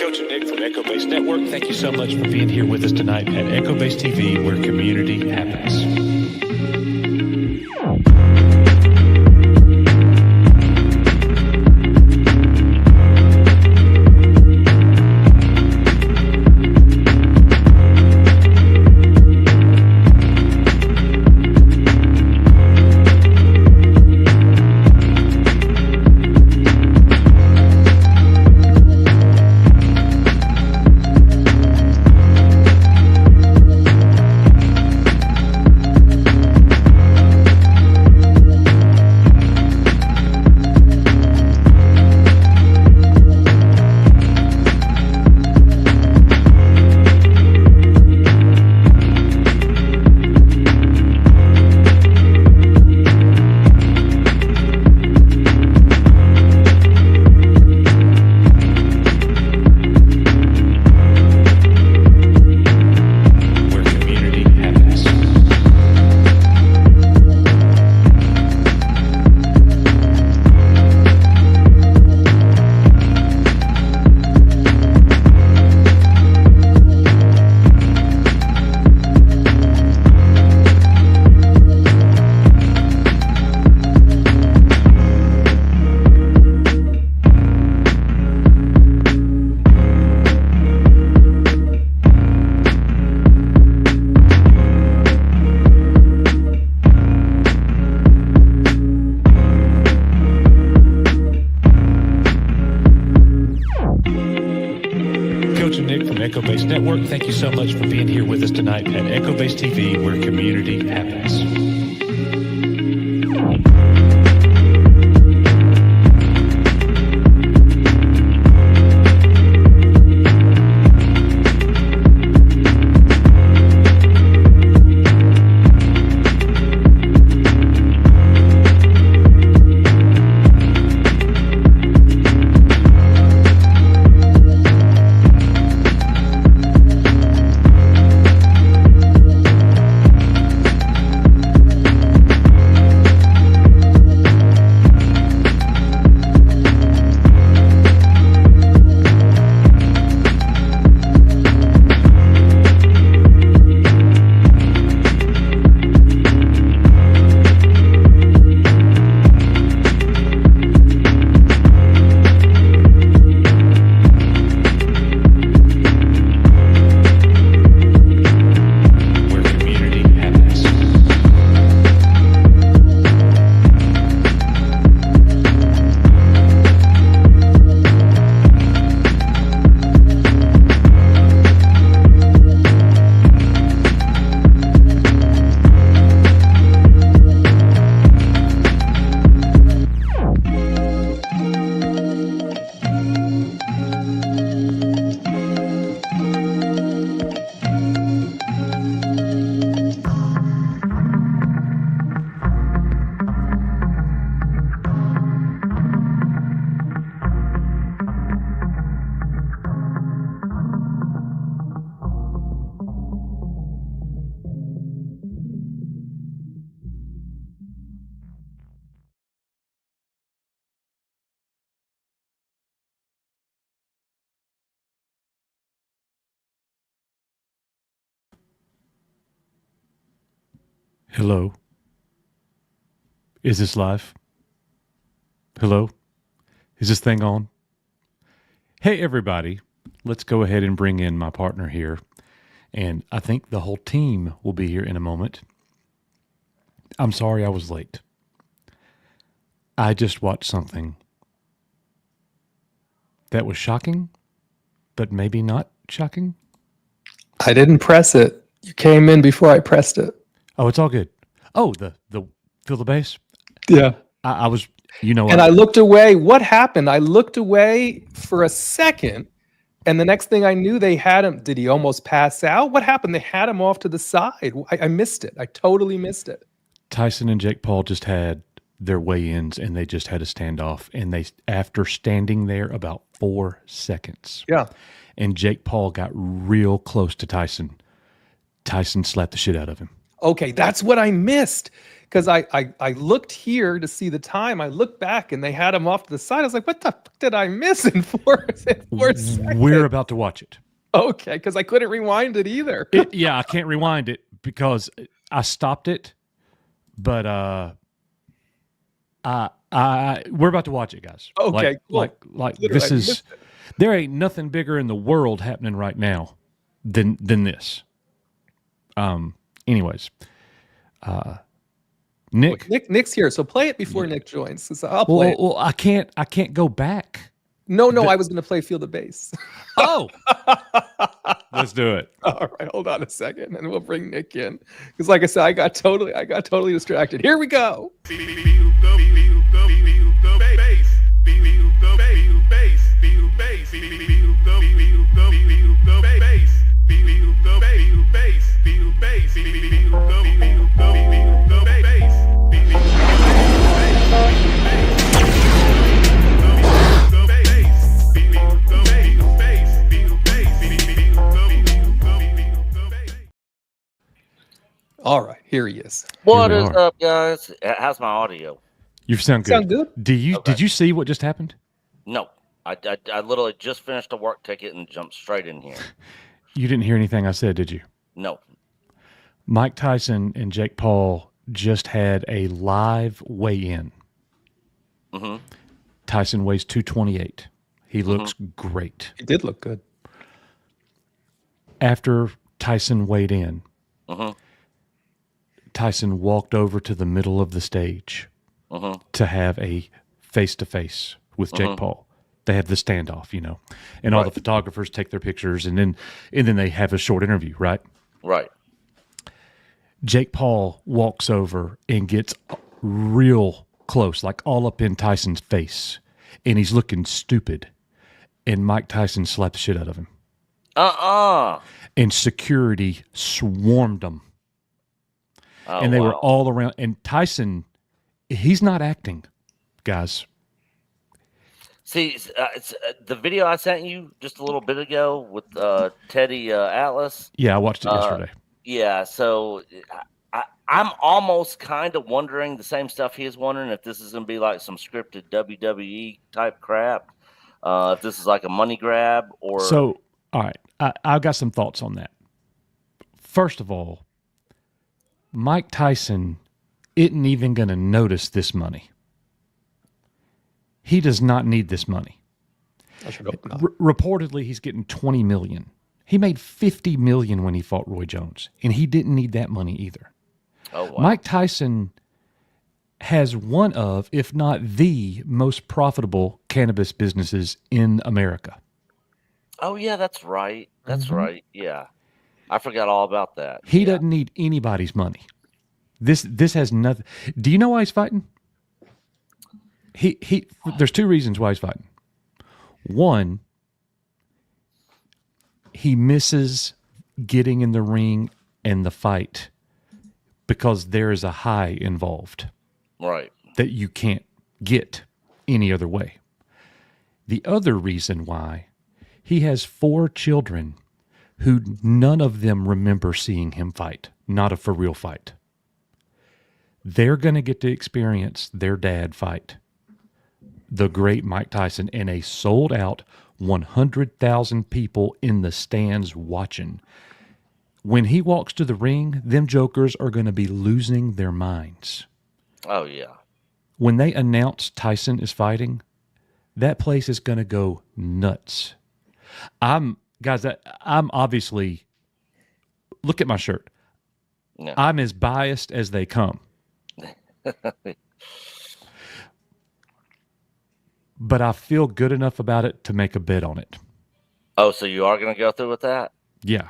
Coach and Nick from Echo Base Network. Thank you so much for being here with us tonight at Echo Base TV, where community happens. Echo Base Network. Thank you so much for being here with us tonight at Echo Base TV, where community happens. Hello. Is this live? Hello? Is this thing on? Hey, everybody. Let's go ahead and bring in my partner here. And I think the whole team will be here in a moment. I'm sorry I was late. I just watched something that was shocking, but maybe not shocking. I didn't press it. You came in before I pressed it. Oh, it's all good. Oh, the feel the bass? Yeah. I was, you know. And I looked away. What happened? I looked away for a second, and the next thing I knew, they had him. Did he almost pass out? What happened? They had him off to the side. I missed it. I totally missed it. Tyson and Jake Paul just had their weigh-ins, and they just had a standoff. And they, after standing there about 4 seconds, and Jake Paul got real close to Tyson. Tyson slapped the shit out of him. Okay, that's what I missed. because I looked here to see the time. I looked back and they had him off to the side. I was like, what the fuck did I miss in 4 seconds? We're about to watch it. Okay, because I couldn't rewind it either. Yeah, I can't rewind it because I stopped it, but we're about to watch it, guys. Okay, cool. Like Literally, this I is missed it. there ain't nothing bigger in the world happening right now than this. Anyways, Nick. Nick's here, so play it before Nick joins. So I'll play it. Well, I can't go back. No, I was going to play Feel the Bass. Oh, let's do it. All right, hold on a second, and we'll bring Nick in because, like I said, I got totally distracted. Here we go. All right, here he is. What we is are. up, guys? How's my audio? You sound good. Sound good? Did you see what just happened? No, I literally just finished a work ticket and jumped straight in here. You didn't hear anything I said, did you? No. Mike Tyson and Jake Paul just had a live weigh-in. Mm-hmm. Tyson weighs 228. He looks great. He did look good. After Tyson weighed in, Mm-hmm. Tyson walked over to the middle of the stage Mm-hmm. to have a face-to-face with Jake Paul. They have the standoff, and all the photographers take their pictures, and then they have a short interview, right? Right. Jake Paul walks over and gets real close, like all up in Tyson's face, and he's looking stupid. And Mike Tyson slapped the shit out of him. And security swarmed him. Oh, And they were wow. all around. And Tyson, he's not acting, guys. See, it's the video I sent you just a little bit ago with Teddy Atlas. Yeah, I watched it yesterday. Yeah, so I'm almost kind of wondering the same stuff he is wondering if this is going to be like some scripted WWE type crap. If this is like a money grab or So, all right, I've got some thoughts on that. First of all, Mike Tyson isn't even going to notice this money. He does not need this money. I should hope not. Reportedly, he's getting $20 million. He made $50 million when he fought Roy Jones, and he didn't need that money either. oh wow. Mike Tyson has one of, if not the most profitable cannabis businesses in America. Oh yeah, that's right. That's right. Yeah, I forgot all about that. He Yeah. doesn't need anybody's money. This has nothing. Do you know why he's fighting? He there's two reasons why he's fighting. One, he misses getting in the ring and the fight because there is a high involved Right. that you can't get any other way. The other reason why, he has 4 children who none of them remember seeing him fight, not a for real fight. They're going to get to experience their dad fight, the great Mike Tyson, in a sold out 100,000 people in the stands watching. When he walks to the ring, them jokers are going to be losing their minds. Oh yeah. When they announce Tyson is fighting, that place is going to go nuts. I'm obviously, look at my shirt. Yeah. I'm as biased as they come. But I feel good enough about it to make a bet on it. Oh, so you are going to go through with that? Yeah.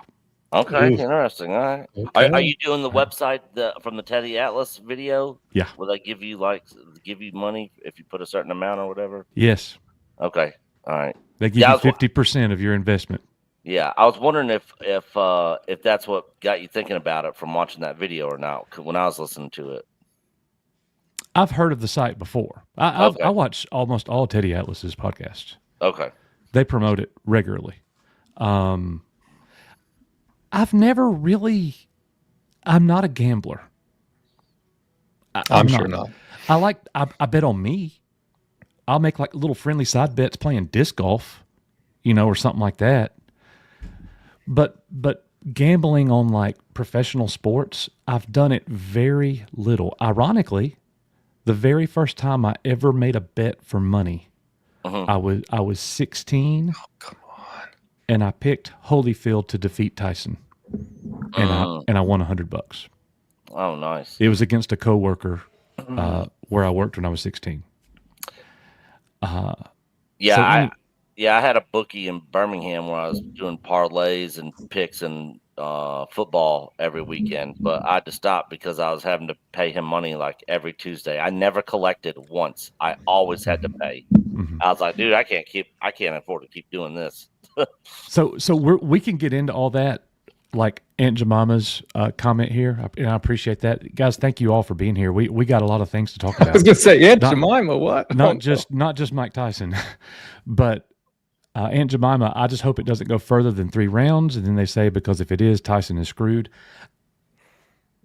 Okay, Ooh. Interesting. All right. Okay. Are you doing the website from the Teddy Atlas video? Yeah. Will they give you money if you put a certain amount or whatever? Yes. Okay. All right. They give Yeah, I you was wa- 50% of your investment. Yeah, I was wondering if that's what got you thinking about it from watching that video or not. 'Cause when I was listening to it. I've heard of the site before. I Okay. watch almost all Teddy Atlas's podcasts. Okay. They promote it regularly. I've never really. I'm not a gambler. I'm sure not. I bet on me. I'll make like little friendly side bets playing disc golf, or something like that. But gambling on like professional sports, I've done it very little. Ironically, the very first time I ever made a bet for money, I was 16. Oh, come on. And I picked Holyfield to defeat Tyson, and I won $100. Oh, nice. It was against a coworker where I worked when I was 16. Yeah, I had a bookie in Birmingham where I was doing parlays and picks and football every weekend, but I had to stop because I was having to pay him money like every Tuesday. I never collected once. I always had to pay. I was like, dude, I can't afford to keep doing this. So we can get into all that, like Aunt Jemima's comment here, and I appreciate that, guys. Thank you all for being here. We got a lot of things to talk about. I was going to say, Aunt Jemima, what? Not just Mike Tyson, but Aunt Jemima. I just hope it doesn't go further than 3 rounds, and then they say because if it is, Tyson is screwed.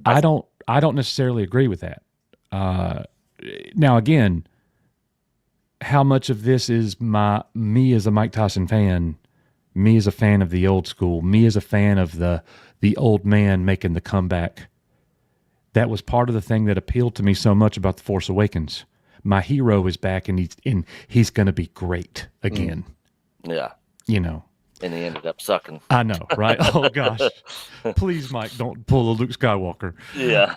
I don't necessarily agree with that. Now again, how much of this is me as a Mike Tyson fan? Me as a fan of the old school, me as a fan of the old man making the comeback. That was part of the thing that appealed to me so much about The Force Awakens. My hero is back, and he's going to be great again. Yeah. And he ended up sucking. I know, right? Oh gosh, please, Mike, don't pull a Luke Skywalker. Yeah.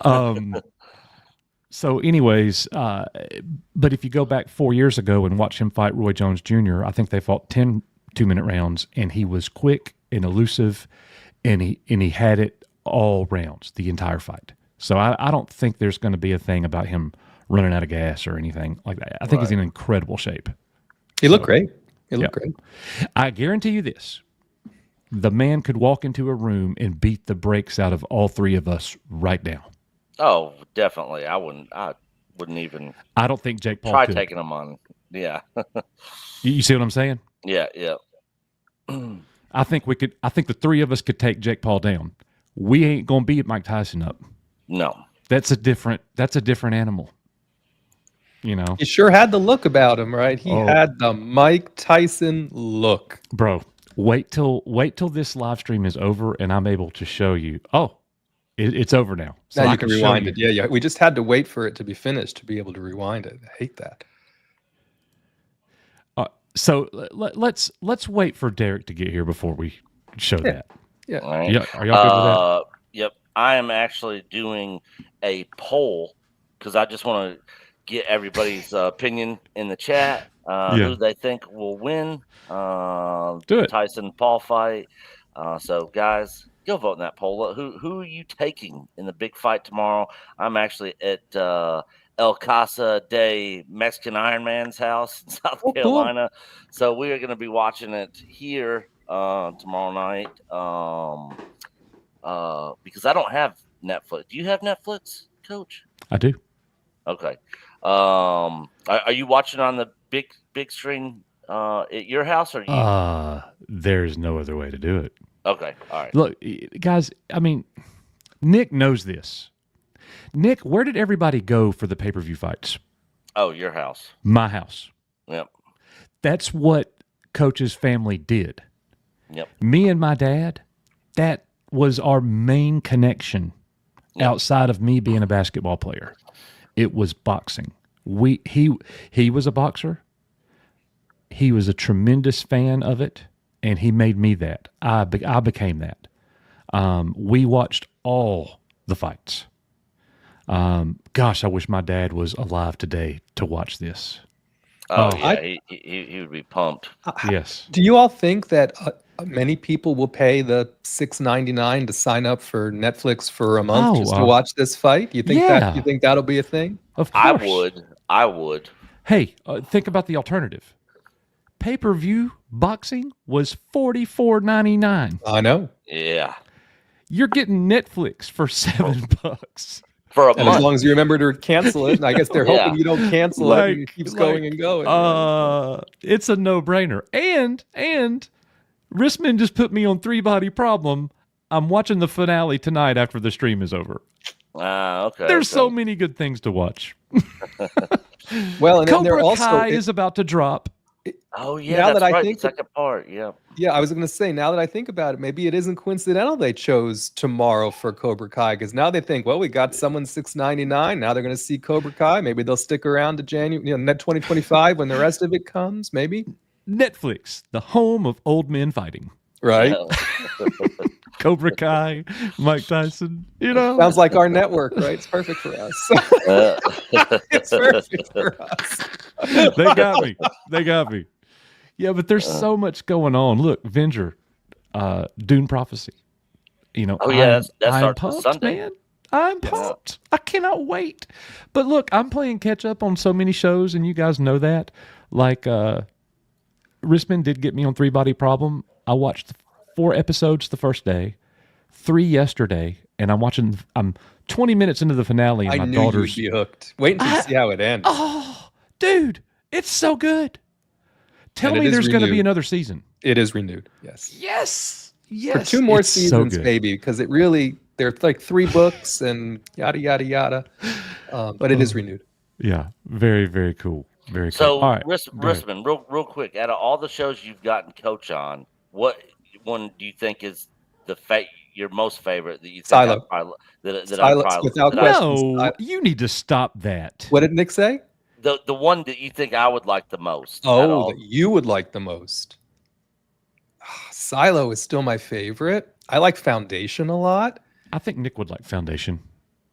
So anyways, but if you go back 4 years ago and watch him fight Roy Jones Jr., I think they fought 10 2-minute rounds, and he was quick and elusive, and he had it all rounds, the entire fight. So I don't think there's going to be a thing about him running out of gas or anything like that. I think he's in incredible shape. He looked great. He looked great. I guarantee you this. The man could walk into a room and beat the brakes out of all 3 of us right now. Oh, definitely. I wouldn't even. I don't think Jake Paul try could. Taking him on. Yeah. You see what I'm saying? Yeah. I think the 3 of us could take Jake Paul down. We ain't gonna beat Mike Tyson up. No. That's a different animal. He sure had the look about him, right? He had the Mike Tyson look. Bro, wait till this live stream is over and I'm able to show you. Oh, it's over now. So now you can rewind it. Yeah. We just had to wait for it to be finished to be able to rewind it. I hate that. So let's wait for Derek to get here before we show that. Yeah. All right. Yeah. Are y'all good with that? Yep. I am actually doing a poll because I just want to get everybody's opinion in the chat. Who they think will win Do it. Tyson Paul fight. So guys, go vote in that poll. Who are you taking in the big fight tomorrow? I'm actually at El Casa de Mexican Iron Man's house in South Carolina. Cool. So we are going to be watching it here tomorrow night because I don't have Netflix. Do you have Netflix, Coach? I do. Okay. Are you watching on the big screen at your house or you? There's no other way to do it. Okay. All right. Look, guys, I mean, Nick knows this. Nick, where did everybody go for the pay-per-view fights? Oh, your house. My house. Yep. That's what Coach's family did. Yep. Me and my dad, that was our main connection outside of me being a basketball player. It was boxing. He was a boxer. He was a tremendous fan of it, and he made me that. I became that. We watched all the fights. Gosh, I wish my dad was alive today to watch this. He would be pumped. Yes. Do you all think that many people will pay the $6.99 to sign up for Netflix for a month just to watch this fight? You think you think that'll be a thing? Of course. I would. Hey, think about the alternative. Pay-per-view boxing was $44.99. I know. Yeah. You're getting Netflix for $7 for a and month. As long as you remember to cancel it, and I guess they're hoping you don't cancel it and it keeps going and going. It's a no-brainer. And Rissman just put me on 3 Body Problem. I'm watching the finale tonight after the stream is over. Okay. There's so okay. many good things to watch. Well, and then they're Cobra also Kai is about to drop. Oh yeah, now that's that I right. think The second part. Yeah. Yeah, I was going to say, now that I think about it, maybe it isn't coincidental they chose tomorrow for Cobra Kai because now they think, well, we got someone $6.99. Now they're going to see Cobra Kai. Maybe they'll stick around to January, net 2025 when the rest of it comes. Maybe, Netflix, the home of old men fighting. right? Yeah. Cobra Kai, Mike Tyson. You know, Sounds like our network, right? It's perfect for us. It's perfect for us. they got me. They got me. Yeah, but there's so much going on. Look, Venger, Dune Prophecy. You know, Oh, yeah, that I'm starts pumped, Sunday. man. I'm pumped. I cannot wait. But look, I'm playing catch up on so many shows, and you guys know that. Like, Risman did get me on Three Body Problem. I watched 4 episodes the first day, 3 yesterday, and I'm 20 minutes into the finale, and I my knew daughter's. you'd be hooked. Wait until you see how it ends. Oh, dude, it's so good. Tell And it me is there's going to be renewed. another season. It is renewed. Yes. Yes. For Yes. 2 more It's so seasons, good. baby, because it really, there are like 3 books and yada, yada, yada. But it is renewed. Yeah. Very, very cool. Very cool. So, All right. go ahead. Rissman, real quick, out of all the shows you've gotten coach on, what one do you think is your most favorite that you think Silo. that Silence without question. No, you need to stop that. What did Nick say? the one that you think I would like the most? out of Oh, all- that you would like the most. Silo is still my favorite. I like Foundation a lot. I think Nick would like Foundation.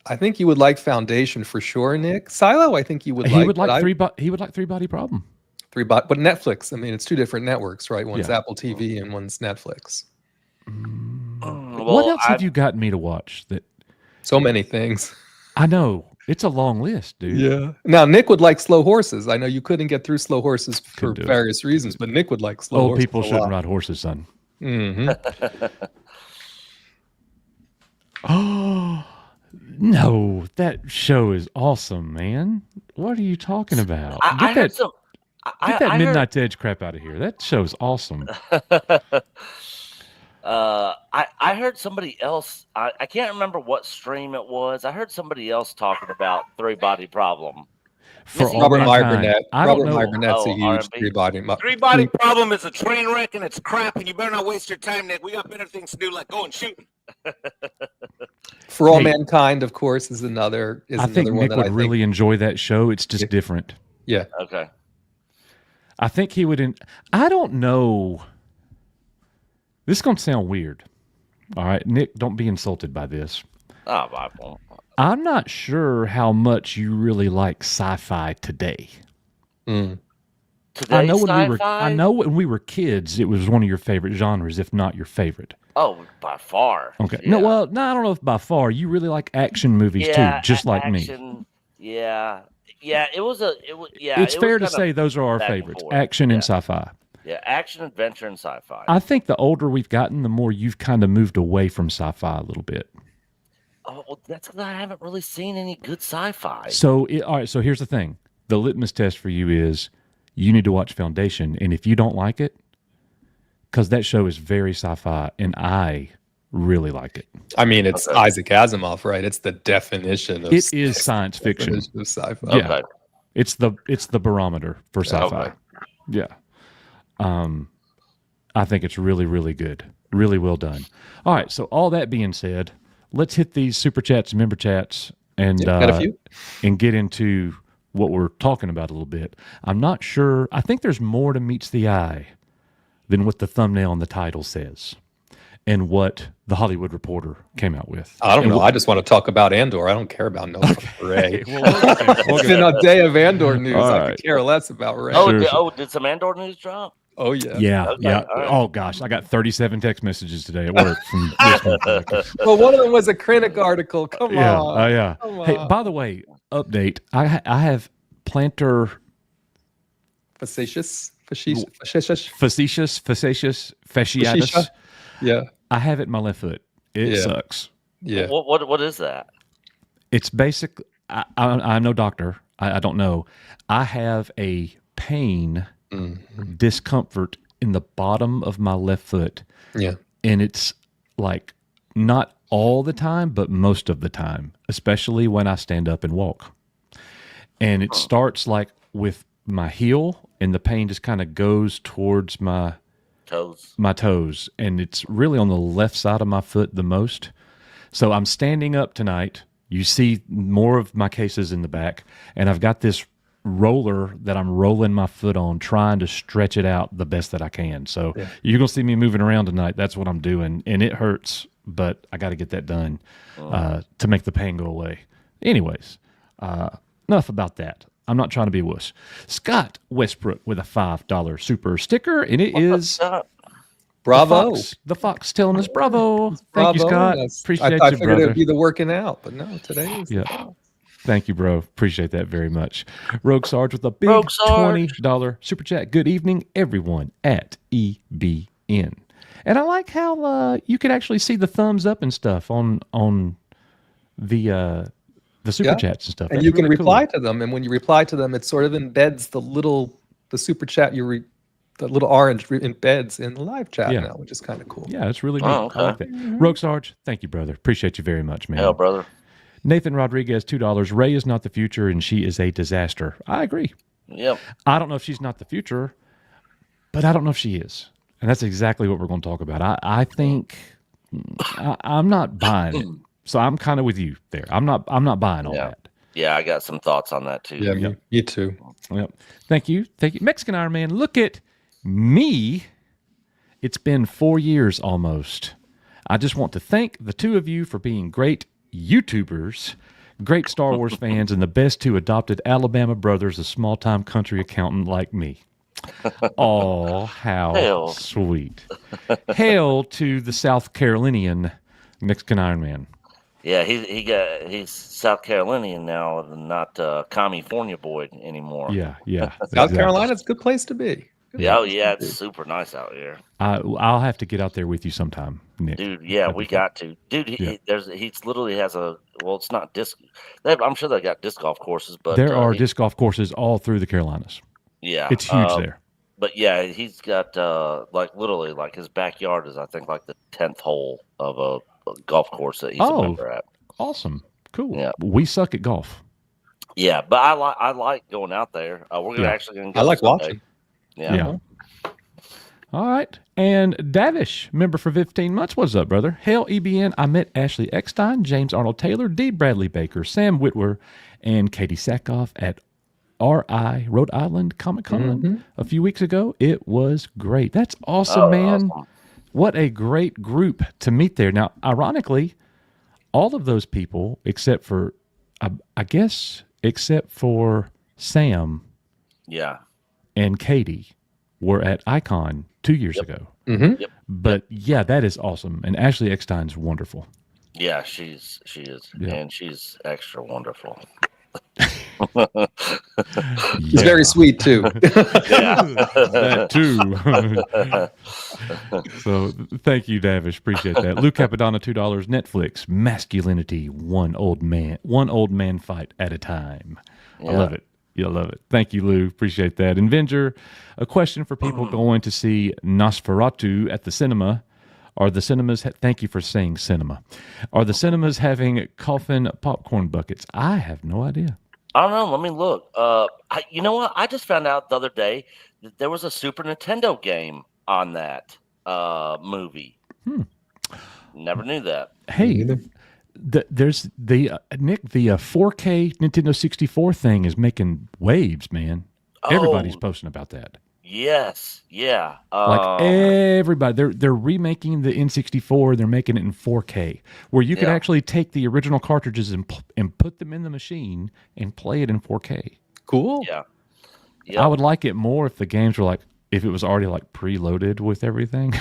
I think you would like Foundation for sure, Nick. Silo, I think you would like. He would but like I- He would like Three Body Problem. but Netflix. I mean, it's 2 different networks, right? One's Yeah. Apple TV and one's Netflix. What well, else have you gotten me to watch? That So many things. I know it's a long list, dude. Yeah. Now Nick would like Slow Horses. I know you couldn't get through Slow Horses for Couldn't do it. various reasons, but Nick would like Slow Old Horses. people shouldn't ride horses, son. Hmm. Oh no, that show is awesome, man. What are you talking about? I heard some. Get that Midnight Edge crap out of here. That show's awesome. I heard somebody else. I can't remember what stream it was. I heard somebody else talking about Three Body Problem. For Missing all Robert mankind. Meyer Burnett. I don't Robert know. Meyer Burnett's a Oh, huge R&B. 3-body. 3-body problem is a train wreck and it's crap, and you better not waste your time, Nick. We got better things to do, like going shooting. For All Hey. Mankind, of course, is another. I think one Nick that would I think, really enjoy that show. It's just Yeah. different. Yeah. Okay. I think he would. I don't know. This is going to sound weird. All right, Nick, don't be insulted by this. Oh, Bible. I'm not sure how much you really like sci-fi today. Mm. Today, I know when we were. sci-fi? I know when we were kids, it was one of your favorite genres, if not your favorite. Oh, by far. Okay. Yeah. No, well, no, I don't know if by far. You really like action movies Yeah, too, just like me. action, Yeah, yeah. It was. Yeah. It's it fair was to kinda say those are our back and favorites: forth. action and Yeah. sci-fi. Yeah, action, adventure, and sci-fi. I think the older we've gotten, the more you've kind of moved away from sci-fi a little bit. Oh, well, that's because I haven't really seen any good sci-fi. So, all right. So here's the thing: the litmus test for you is you need to watch Foundation, and if you don't like it, because that show is very sci-fi, and I really like it. I mean, it's Okay. Isaac Asimov, right? It's the definition of. It is science fiction. definition of sci-fi. Yeah. Okay. It's the barometer for sci-fi. Okay. Yeah. I think it's really, really good. Really well done. All right. So all that being said, let's hit these super chats and member chats and Got a few. and get into what we're talking about a little bit. I'm not sure. I think there's more to Meets the Eye than what the thumbnail and the title says and what the Hollywood Reporter came out with. I don't And know. what- I just want to talk about Andor. I don't care about Noah Ray. Well, we'll get there. We'll It's get been there. a day of Andor news. All I right. could care less about Ray. Oh, Sure, did, sure. did some Andor news drop? Oh, yeah. Yeah, Okay, yeah. all right. Oh gosh, I got 37 text messages today at work from this motherfucker. Well, one of them was a Krennic article. Come Yeah, on. yeah. Come Hey, on. by the way, update. I have plantar Facetious. facetious fasciitis. Fascia? Yeah. I have it in my left foot. It Yeah. sucks. Yeah. What is that? It's basic. I'm no doctor. I don't know. I have a pain, discomfort in the bottom of my left foot, Yeah. and it's like not all the time, but most of the time, especially when I stand up and walk. And it starts like with my heel, and the pain just kind of goes towards my toes, and it's really on the left side of my foot the most. So I'm standing up tonight. You see more of my cases in the back, and I've got this roller that I'm rolling my foot on, trying to stretch it out the best that I can. So you're gonna see me moving around tonight. That's what I'm doing, and it hurts, but I got to get that done to make the pain go away. Anyways, enough about that. I'm not trying to be a wuss. Scott Westbrook with a $5 super sticker, and it is Bravo. The Fox telling us bravo. Thank you, Scott. Appreciate I you, figured brother. it would be the working out, but no, today is the Fox. Thank you, bro. Appreciate that very much. Rogue Sarge with a big $20 super chat. Good evening, everyone at EBN. And I like how you can actually see the thumbs up and stuff on the super chats and stuff. And That's you can really reply cool. to them, and when you reply to them, it sort of embeds the super chat. The little orange embeds in the live chat now, which is kind of cool. Yeah, it's really neat. Oh, okay. I like that. Rogue Sarge, thank you, brother. Appreciate you very much, man. Hell, brother. Nathan Rodriguez, $2. Ray is not the future, and she is a disaster. I agree. Yep. I don't know if she's not the future, but I don't know if she is. And that's exactly what we're going to talk about. I think I'm not buying it. So I'm kind of with you there. I'm not buying all that. Yeah, I got some thoughts on that too. Yeah, me too. Yep. Thank you. Mexican Iron Man, look at me. It's been 4 years almost. I just want to thank the two of you for being great YouTubers, great Star Wars fans, and the best two adopted Alabama brothers, a small-time country accountant like me. Oh, how sweet. Hail to the South Carolinian Mexican Iron Man. Yeah, he's South Carolinian now, not California boy anymore. Yeah. South Carolina's a good place to be. It's super nice out here. I'll have to get out there with you sometime, Nick. Dude, we got to. Dude, he literally has it's not disc. I'm sure they got disc golf courses, but there are disc golf courses all through the Carolinas. Yeah, it's huge there. But yeah, he's got literally his backyard is I think like the 10th hole of a golf course that he's a member at. Awesome, cool. Yeah, we suck at golf. Yeah, but I like going out there. We're actually going to go. I like watching. Yeah. All right. And Davish, member for 15 months. What's up, brother? Hail EBN. I met Ashley Eckstein, James Arnold Taylor, D. Bradley Baker, Sam Whitwer, and Katie Sackhoff at RI, Rhode Island Comic-Con a few weeks ago. It was great. That's awesome, man. Awesome. What a great group to meet there. Now, ironically, all of those people, except for, except for Sam. Yeah. And Katie were at Icon 2 years ago. Mm-hmm. Yep. But yeah, that is awesome. And Ashley Eckstein's wonderful. Yeah, she is. And she's extra wonderful. He's very sweet too. That too. So thank you, Davish. Appreciate that. Luke Capadonna, $2. Netflix, masculinity, one old man fight at a time. I love it. You'll love it. Thank you, Lou. Appreciate that. Avenger, a question for people going to see Nosferatu at the cinema. Are the cinemas, thank you for saying cinema. Are the cinemas having coffin popcorn buckets? I have no idea. I don't know. Let me look. You know what? I just found out the other day that there was a Super Nintendo game on that movie. Never knew that. Hey, there's Nick, the 4K Nintendo 64 thing is making waves, man. Everybody's posting about that. Yes, yeah. Like everybody, they're remaking the N64. They're making it in 4K, where you could actually take the original cartridges and put them in the machine and play it in 4K. Cool. Yeah. I would like it more if the games were if it was already preloaded with everything.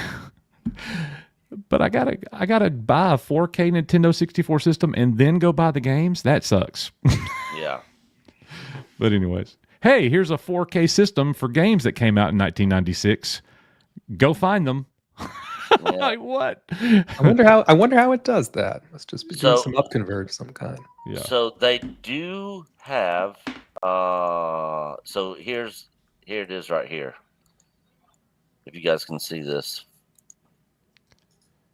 But I gotta buy a 4K Nintendo 64 system and then go buy the games. That sucks. Yeah. But anyways, hey, here's a 4K system for games that came out in 1996. Go find them. Like what? I wonder how it does that. Must just be doing some upconvert of some kind. Yeah. So they do have. So here it is right here. If you guys can see this.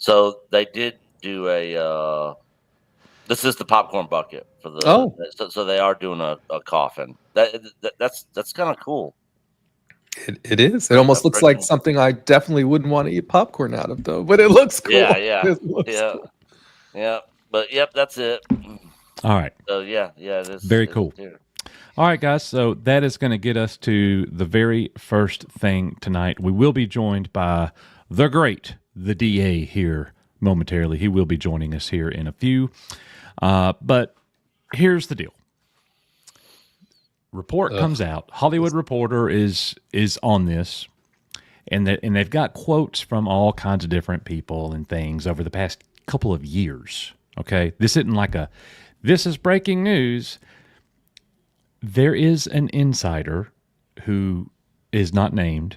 So they did do a. This is the popcorn bucket for the. Oh. So they are doing a coffin. That's kind of cool. It is. It almost looks like something I definitely wouldn't want to eat popcorn out of, though. But it looks cool. Yeah. It looks cool. Yeah. But yep, that's it. All right. So yeah, it is Very cool. Here. All right, guys. So that is going to get us to the very first thing tonight. We will be joined by the great, the DA here momentarily. He will be joining us here in a few. But here's the deal. Report comes out. Hollywood Reporter is on this, and they've got quotes from all kinds of different people and things over the past couple of years. Okay, this isn't like this is breaking news. There is an insider who is not named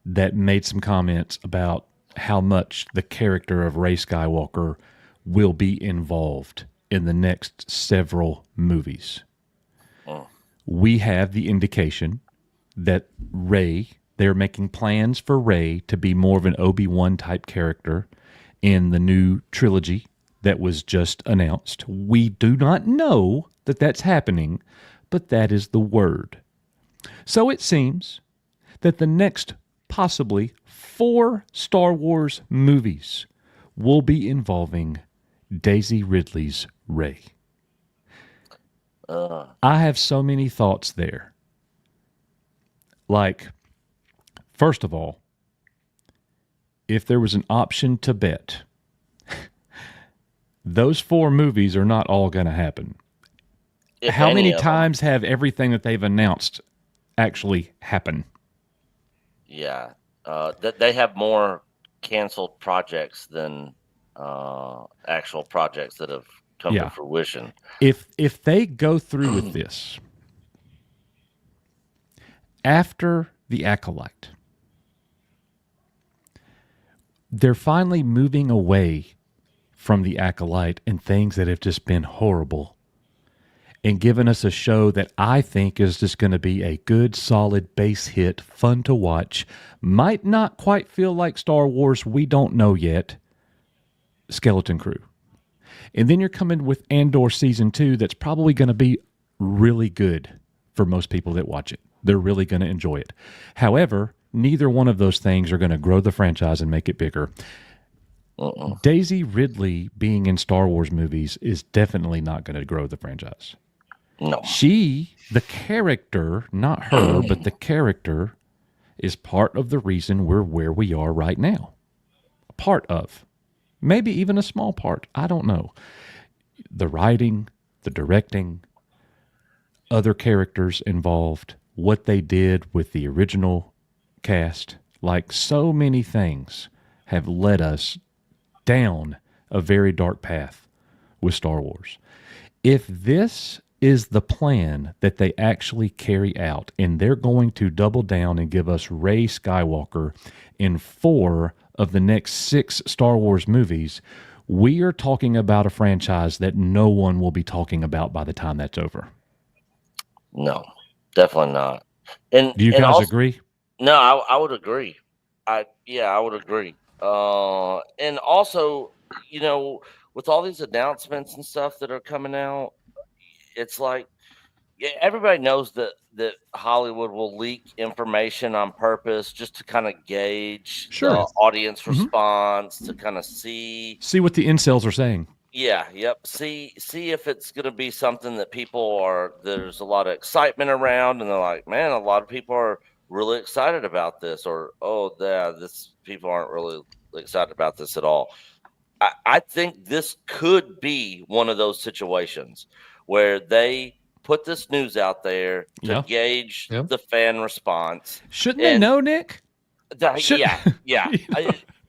that made some comments about how much the character of Rey Skywalker will be involved in the next several movies. Oh. We have the indication that Rey, they're making plans for Rey to be more of an Obi-Wan type character in the new trilogy that was just announced. We do not know that that's happening, but that is the word. So it seems that the next possibly 4 Star Wars movies will be involving Daisy Ridley's Rey. I have so many thoughts there. Like, first of all, if there was an option to bet, those 4 movies are not all going to happen. How many times have everything that they've announced actually happened? Yeah. They have more canceled projects than actual projects that have come to fruition. If they go through with this after The Acolyte, they're finally moving away from The Acolyte and things that have just been horrible and giving us a show that I think is just going to be a good, solid base hit, fun to watch, might not quite feel like Star Wars, we don't know yet, Skeleton Crew. And then you're coming with Andor Season 2 that's probably going to be really good for most people that watch it. They're really going to enjoy it. However, neither one of those things are going to grow the franchise and make it bigger. Daisy Ridley being in Star Wars movies is definitely not going to grow the franchise. No. She, the character, not her, but the character, is part of the reason we're where we are right now. A part of. Maybe even a small part. I don't know. The writing, the directing, other characters involved, what they did with the original cast, like so many things have led us down a very dark path with Star Wars. If this is the plan that they actually carry out, and they're going to double down and give us Rey Skywalker in 4 of the next 6 Star Wars movies, we are talking about a franchise that no one will be talking about by the time that's over. No, definitely not. And do you guys agree? No, I would agree. I would agree. And also, with all these announcements and stuff that are coming out, it's like everybody knows that Hollywood will leak information on purpose just to kind of gauge the audience response, to kind of see what the incels are saying. Yeah, yep. See if it's going to be something that there's a lot of excitement around, and they're like, man, a lot of people are really excited about this, or people aren't really excited about this at all. I think this could be one of those situations where they put this news out there to gauge the fan response. Shouldn't they know, Nick? Yeah.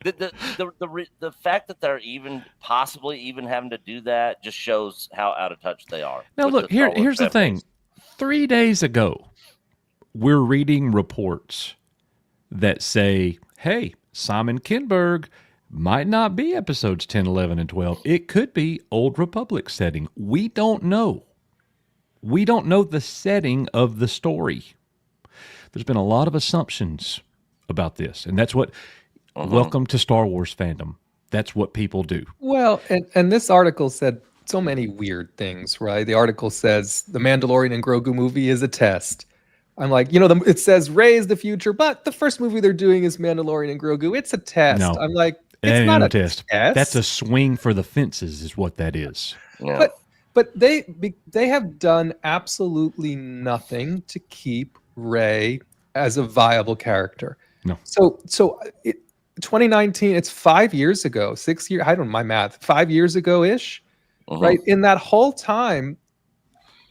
The fact that they're even possibly having to do that just shows how out of touch they are. Now look, here's the thing. 3 days ago, we're reading reports that say, hey, Simon Kinberg might not be episodes 10, 11, and 12. It could be Old Republic setting. We don't know. We don't know the setting of the story. There's been a lot of assumptions about this, and that's what welcome to Star Wars fandom. That's what people do. Well, and this article said so many weird things, right? The article says the Mandalorian and Grogu movie is a test. I'm like, it says Rey is the future, but the first movie they're doing is Mandalorian and Grogu. It's a test. No. I'm like, That it's ain't not no a test. test. That's a swing for the fences, is what that is. Yeah. But they have done absolutely nothing to keep Rey as a viable character. No. So 2019, it's 5 years ago, 6 years. I don't know my math. 5 years ago ish, right? In that whole time,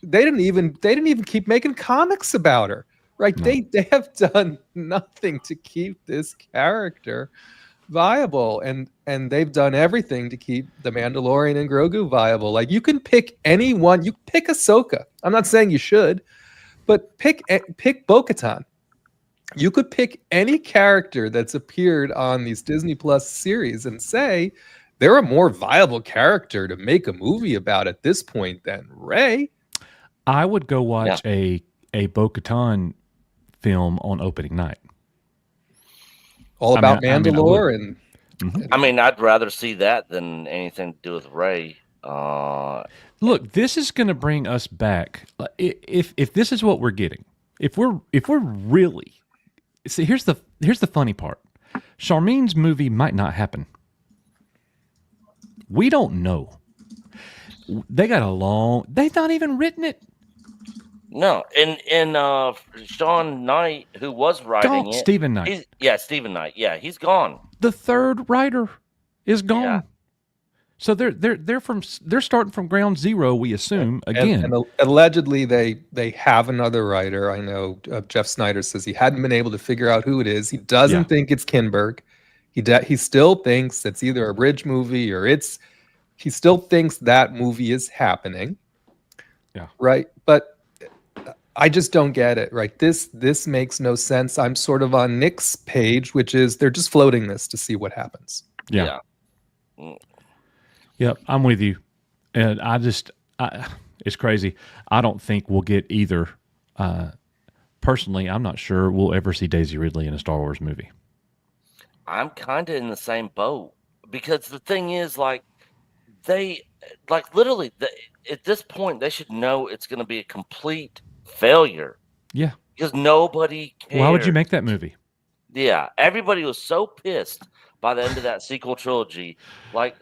they didn't even keep making comics about her, right? No. They have done nothing to keep this character viable, and they've done everything to keep the Mandalorian and Grogu viable. Like, you can pick anyone. You pick Ahsoka. I'm not saying you should, but pick Bo-Katan. You could pick any character that's appeared on these Disney Plus series and say they're a more viable character to make a movie about at this point than Rey. I would go watch a Bo-Katan film on opening night. All about I would. Mandalore and I mean, I'd rather see that than anything to do with Rey. Look, this is going to bring us back. If this is what we're getting, if we're really see, here's the funny part. Charmaine's movie might not happen. We don't know. They've not even written it. No, and Sean Knight, who was writing it, Stephen Knight. Stephen Knight. Yeah, he's gone. The third writer is gone. Yeah. So they're starting from ground zero. We assume again. And allegedly they have another writer. I know Jeff Snyder says he hadn't been able to figure out who it is. He doesn't think it's Kinberg. He still thinks it's either a bridge movie or he still thinks that movie is happening. Yeah. Right. But I just don't get it. Right. This makes no sense. I'm sort of on Nick's page, which is they're just floating this to see what happens. Yeah. Yep, I'm with you. And it's crazy. I don't think we'll get either. Personally, I'm not sure we'll ever see Daisy Ridley in a Star Wars movie. I'm kind of in the same boat because the thing is, like, literally at this point, they should know it's going to be a complete failure. Yeah. Because nobody cared. Why would you make that movie? Yeah. Everybody was so pissed by the end of that sequel trilogy. Like,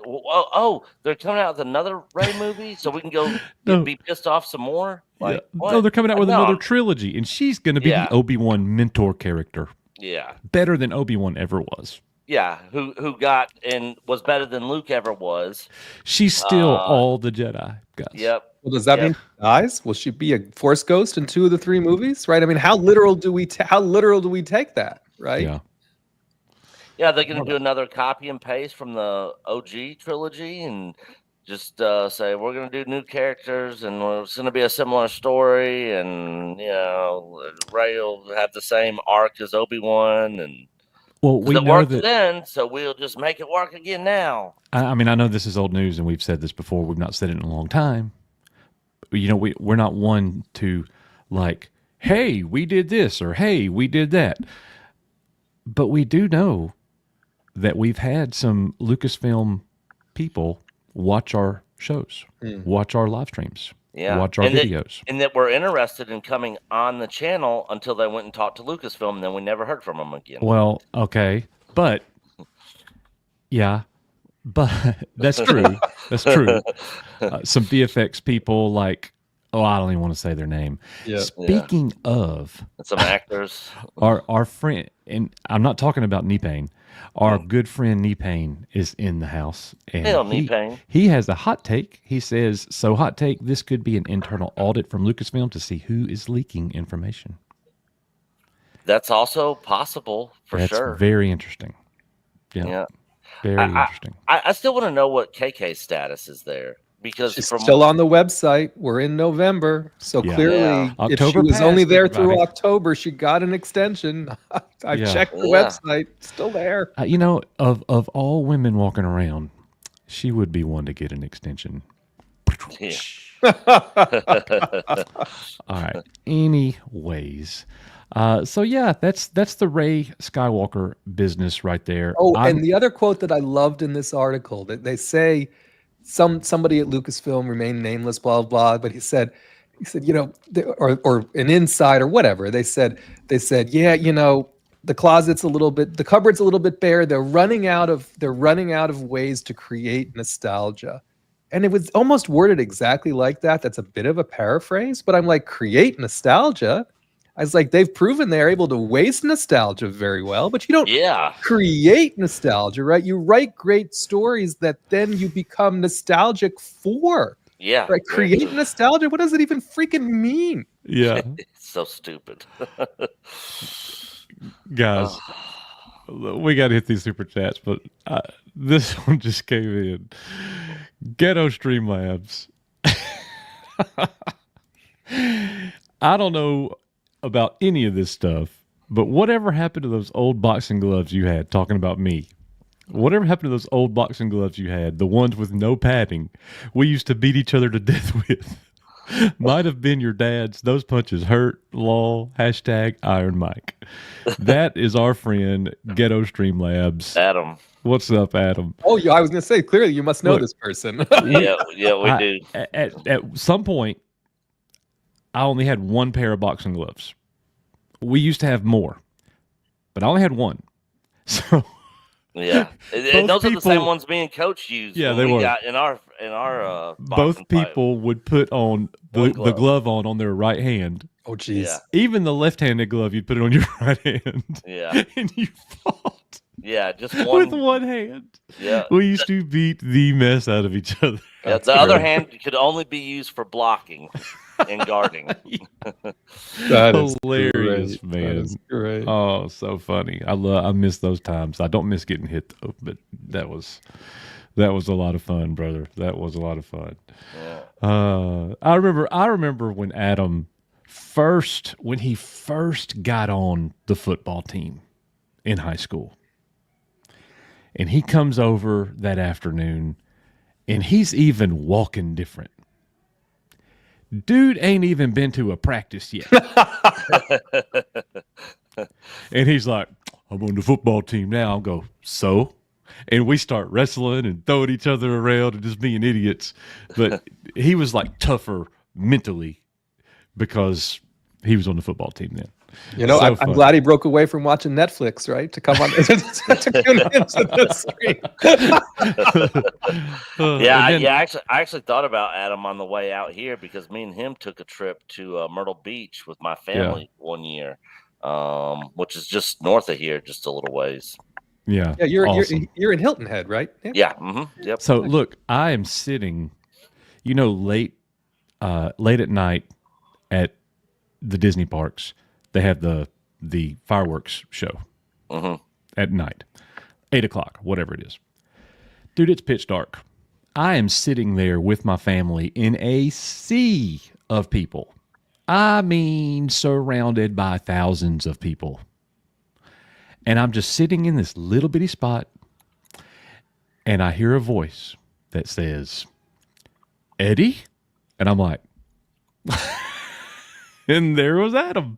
they're coming out with another Rey movie so we can go be pissed off some more? Like, what? No, they're coming out with another trilogy, and she's going to be the Obi-Wan mentor character. Yeah. Better than Obi-Wan ever was. Yeah, who got and was better than Luke ever was. She's still all the Jedi, guys. Yep. Well, does that mean she dies? Will she be a Force ghost in 2 of the 3 movies? Right? I mean, how literal do we take that? Right? Yeah. Yeah, they're going to do another copy and paste from the OG trilogy and just say we're going to do new characters and it's going to be a similar story, and Rey will have the same arc as Obi-Wan, and we it know worked that then, so we'll just make it work again now. I mean, I know this is old news, and we've said this before. We've not said it in a long time. We're not one to like, hey, we did this, or hey, we did that. But we do know that we've had some Lucasfilm people watch our shows, watch our live streams, watch our videos. And that were interested in coming on the channel until they went and talked to Lucasfilm, and then we never heard from them again. Well, okay. But, that's true. That's true. Some VFX people like, I don't even want to say their name. Yeah. Speaking of some actors, our friend, and I'm not talking about Knee-Pain, our good friend Knee-Pain is in the house. And Knee-Pain. He has a hot take. He says, hot take, this could be an internal audit from Lucasfilm to see who is leaking information. That's also possible, for sure. That's very interesting. Yeah. Very interesting. I still want to know what KK's status is there. Because she's still on the website. We're in November, so clearly, if she was only there through October, she got an extension. I checked the website; still there. Of all women walking around, she would be one to get an extension. Yeah. All right. Anyways, so yeah, that's the Ray Skywalker business right there. Oh, I'm- and the other quote that I loved in this article that they say somebody at Lucasfilm remained nameless, blah blah, but he said, or an inside or whatever. They said, yeah, the closet's a little bit, the cupboard's a little bit bare. They're running out of ways to create nostalgia. And it was almost worded exactly like that. That's a bit of a paraphrase, but I'm like, create nostalgia. I was like, they've proven they're able to waste nostalgia very well, but you don't Yeah. create nostalgia, right? You write great stories that then you become nostalgic for. Yeah. Right? Create nostalgia. What does it even freaking mean? yeah, It's so stupid. guys, we got to hit these super chats, but this one just came in. Ghetto Streamlabs. I don't know about any of this stuff, but whatever happened to those old boxing gloves you had, talking about me? Whatever happened to those old boxing gloves you had, the ones with no padding we used to beat each other to death with? Might have been your dad's. Those punches hurt. Lol. Hashtag Iron Mike. That is our friend Ghetto Streamlabs. Adam. What's up, Adam? Oh, yeah, I was going to say, clearly you must know Look. this person. Yeah, we do. At some point, I only had one pair of boxing gloves. We used to have more, but I only had one. So Yeah, Both those are the same people- ones me and Coach used. Yeah, when they we were. got in our boxing both fight. people would put on One the glove. glove on their right hand. Oh, geez. Yeah. Even the left-handed glove, you'd put it on your right hand. Yeah, And you fought yeah, just with one. one hand. Yeah, We used to beat the mess out of each other. yeah. That's The other great. hand could only be used for blocking and guarding. That is Hilarious, great. That man. is great. Oh, so funny. I miss those times. I don't miss getting hit though, but that was a lot of fun, brother. That was a lot of fun. Yeah. I remember when Adam when he first got on the football team in high school. And he comes over that afternoon and he's even walking different. Dude ain't even been to a practice yet. And he's like, I'm on the football team now. I'll go, so? And we start wrestling and throwing each other around and just being idiots. But he was like tougher mentally because he was on the football team then. So so I'm fun. glad he broke away from watching Netflix, right? To come on to tune into the stream. Yeah, and then- I actually thought about Adam on the way out here because me and him took a trip to Myrtle Beach with my family one year, which is just north of here, just a little ways. Yeah. Yeah, awesome. you're in Hilton Head, right? Yeah, yep. So look, I am sitting, late at night at the Disney parks. They have the fireworks show at night, 8:00, whatever it is. Dude, it's pitch dark. I am sitting there with my family in a sea of people. I mean, surrounded by thousands of people. And I'm just sitting in this little bitty spot, and I hear a voice that says, Eddie? And I'm like, and there was Adam.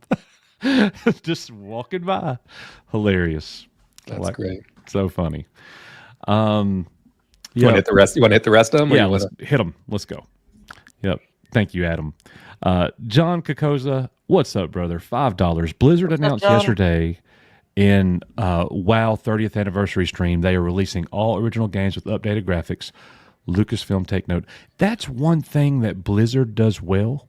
Just walking by. Hilarious. That's great. So funny. You want Yeah, to hit the rest? You want to hit the rest of them? or yeah, you let's wanna- hit them. Let's go. Yep. Thank you, Adam. John Kokoza, what's up, brother? $5. Blizzard announced John? yesterday in WoW 30th anniversary stream they are releasing all original games with updated graphics. Lucasfilm, take note. That's one thing that Blizzard does well.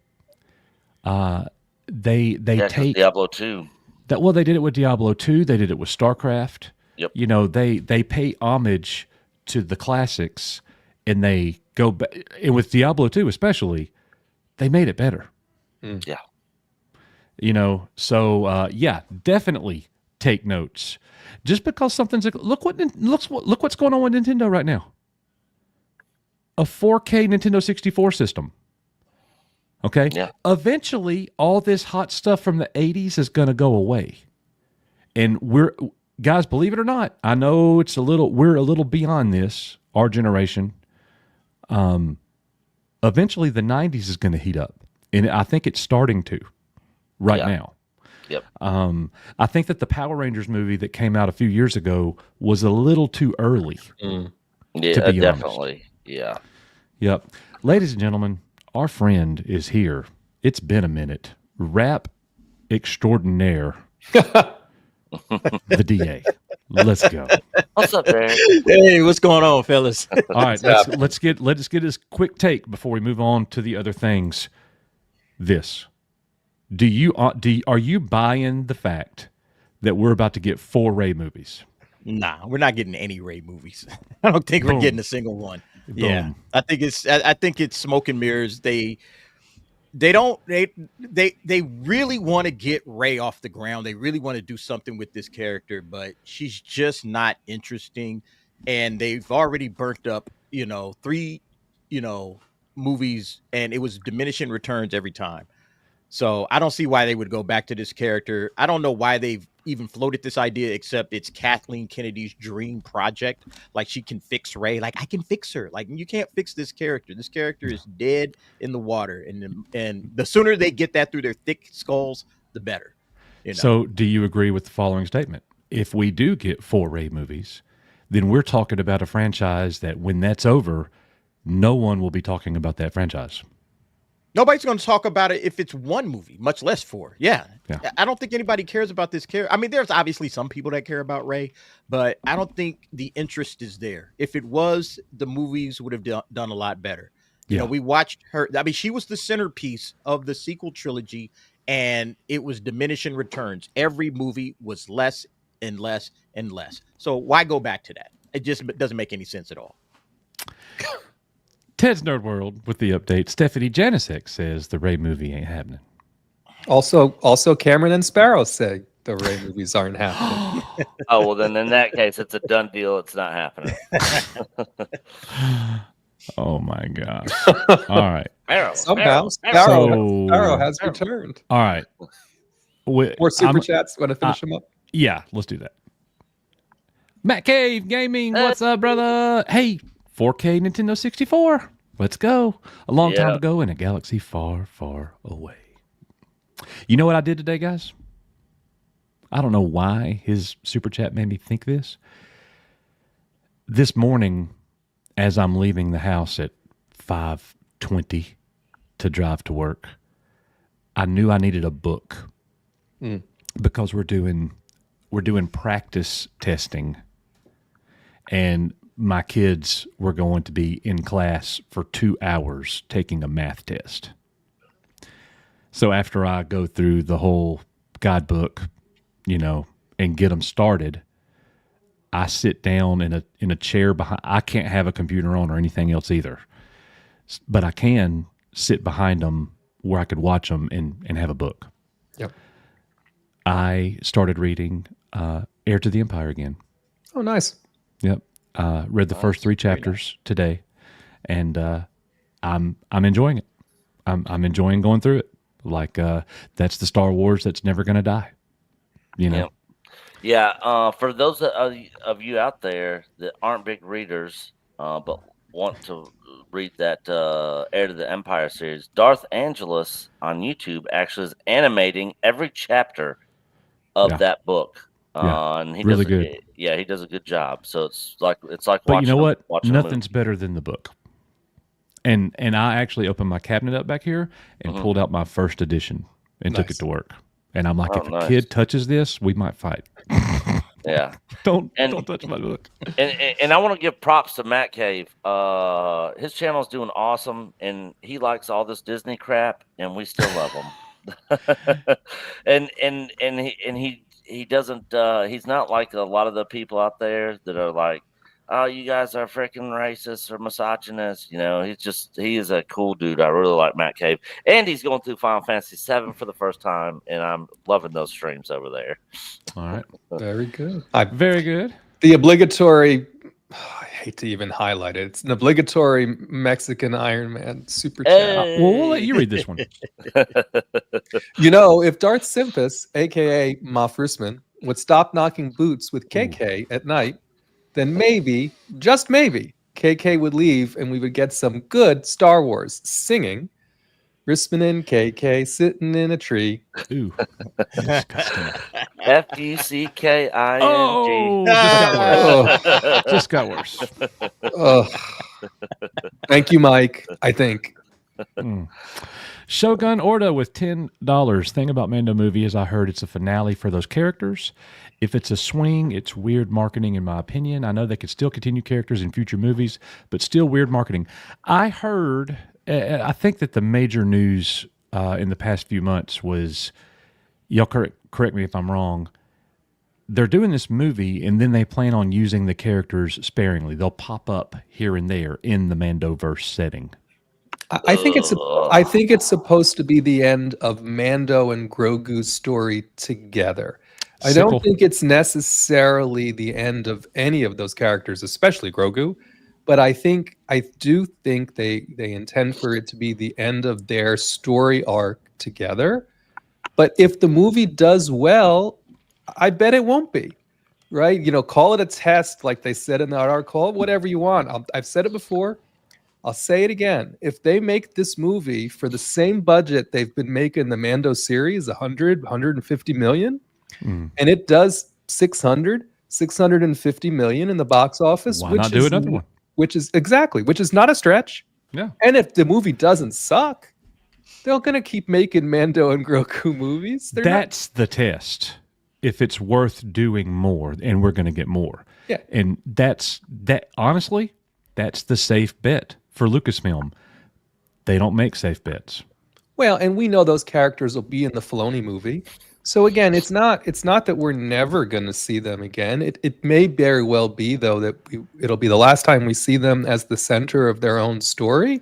They Yeah, 'cause take Diablo 2. that. Well, they did it with Diablo 2. They did it with StarCraft. Yep. They pay homage to the classics, and they go back. And with Diablo 2 especially, they made it better. Yeah. So yeah, definitely take notes. Just because something's look what's going on with Nintendo right now. A 4K Nintendo 64 system. Okay? Yeah. Eventually all this hot stuff from the 80s is going to go away. And guys, believe it or not, I know we're a little beyond this, our generation. eventually the 90s is going to heat up. And I think it's starting to right Yeah. now. Yep. I think that the Power Rangers movie that came out a few years ago was a little too early. Mm. Yeah, To be honest. definitely. Yeah. Yep. Ladies and gentlemen, our friend is here. It's been a minute. Rap extraordinaire, the DA. Let's go. What's up, Derek? Hey, what's going on, fellas? All right, let's get this quick take before we move on to the other things. This. Are you buying the fact that we're about to get 4 Ray movies? Nah, we're not getting any Ray movies. I don't think Boom. we're getting a single one. Yeah, Boom. I think it's smoke and mirrors. They really want to get Ray off the ground. They really want to do something with this character, but she's just not interesting. And they've already burnt up, 3, movies, and it was diminishing returns every time. So I don't see why they would go back to this character. I don't know why they've even floated this idea, except it's Kathleen Kennedy's dream project. Like, she can fix Ray. Like, I can fix her. Like, you can't fix this character. This character is dead in the water. And the sooner they get that through their thick skulls, the better. So do you agree with the following statement? If we do get 4 Ray movies, then we're talking about a franchise that when that's over, no one will be talking about that franchise. Nobody's going to talk about it if it's 1 movie, much less 4. Yeah. I don't think anybody cares about this character. I mean, there's obviously some people that care about Ray, but I don't think the interest is there. If it was, the movies would have done a lot better. You know, we watched her. I mean, she was the centerpiece of the sequel trilogy, and it was diminishing returns. Every movie was less and less and less. So why go back to that? It just doesn't make any sense at all. Ted's Nerd World with the update. Stephanie Janisek says the Ray movie ain't happening. Also, Cameron and Sparrow say the Ray movies aren't happening. Oh, well, then in that case, it's a done deal. It's not happening. Oh my gosh. All right. Somehow, So- Sparrow has returned. All right. More super chats. Want to finish them up? Yeah, let's do that. Matt Cave Gaming, what's up, brother? Hey, 4K Nintendo 64. Let's go. A long time Yeah. ago in a galaxy far, far away. You know what I did today, guys? I don't know why his super chat made me think this. This morning, as I'm leaving the house at 5:20 to drive to work, I knew I needed a book because we're doing practice testing, and my kids were going to be in class for 2 hours taking a math test. So after I go through the whole guidebook, and get them started, I sit down in a chair behind. I can't have a computer on or anything else either, but I can sit behind them where I could watch them and have a book. Yep. I started reading Heir to the Empire again. Oh, nice. Yep. Read the first 3 chapters today, and I'm enjoying it. I'm enjoying going through it. Like that's the Star Wars that's never going to die. Yep. Yeah. For those of you out there that aren't big readers, but want to read that Heir to the Empire series, Darth Angelus on YouTube actually is animating every chapter of that book. And he really does good. He does a good job. So it's like But watching you know what? watching a movie. Nothing's better than the book. And I actually opened my cabinet up back here and pulled out my first edition and took it Nice. to work. And I'm like, Oh, if a nice. kid touches this, we might fight. Yeah. Don't And- touch my book. And I want to give props to Matt Cave. His channel's doing awesome, and he likes all this Disney crap, and we still love him. and he doesn't. He's not like a lot of the people out there that are like, "Oh, you guys are freaking racist or misogynist." He is a cool dude. I really like Matt Cave, and he's going through Final Fantasy VII for the first time, and I'm loving those streams over there. All right. Very good. Very good. The obligatory, I hate to even highlight it. It's an obligatory Mexican Iron Man super chat. Hey. Well, we'll let you read this one. If Darth Simpus, aka Moff Rusman, would stop knocking boots with KK at night, then maybe, just maybe, KK would leave, and we would get some good Star Wars singing. Risman and KK sitting in a tree. Ooh, disgusting. Fucking. Oh, just got worse. Just got worse. Ugh. Thank you, Mike. I think. Mm. Shogun Orta with $10. Thing about Mando movie is I heard it's a finale for those characters. If it's a swing, it's weird marketing in my opinion. I know they could still continue characters in future movies, but still weird marketing. I heard, I think that the major news in the past few months was, y'all correct me if I'm wrong, they're doing this movie and then they plan on using the characters sparingly. They'll pop up here and there in the Mandoverse setting. I think it's supposed to be the end of Mando and Grogu's story together. I Sickle. don't think it's necessarily the end of any of those characters, especially Grogu. But I do think they intend for it to be the end of their story arc together. But if the movie does well, I bet it won't be. Right? You know, call it a test, like they said in that article. Call it whatever you want. I've said it before. I'll say it again. If they make this movie for the same budget they've been making the Mando series, 150 million, and it does 650 million in the box office, Why not do another one? Which is not a stretch. Yeah. And if the movie doesn't suck, they're going to keep making Mando and Grogu movies. That's the test. If it's worth doing more, and we're going to get more. Yeah. And honestly, that's the safe bet for Lucasfilm. They don't make safe bets. Well, and we know those characters will be in the Filoni movie. So again, it's not that we're never going to see them again. It may very well be, though, that it'll be the last time we see them as the center of their own story.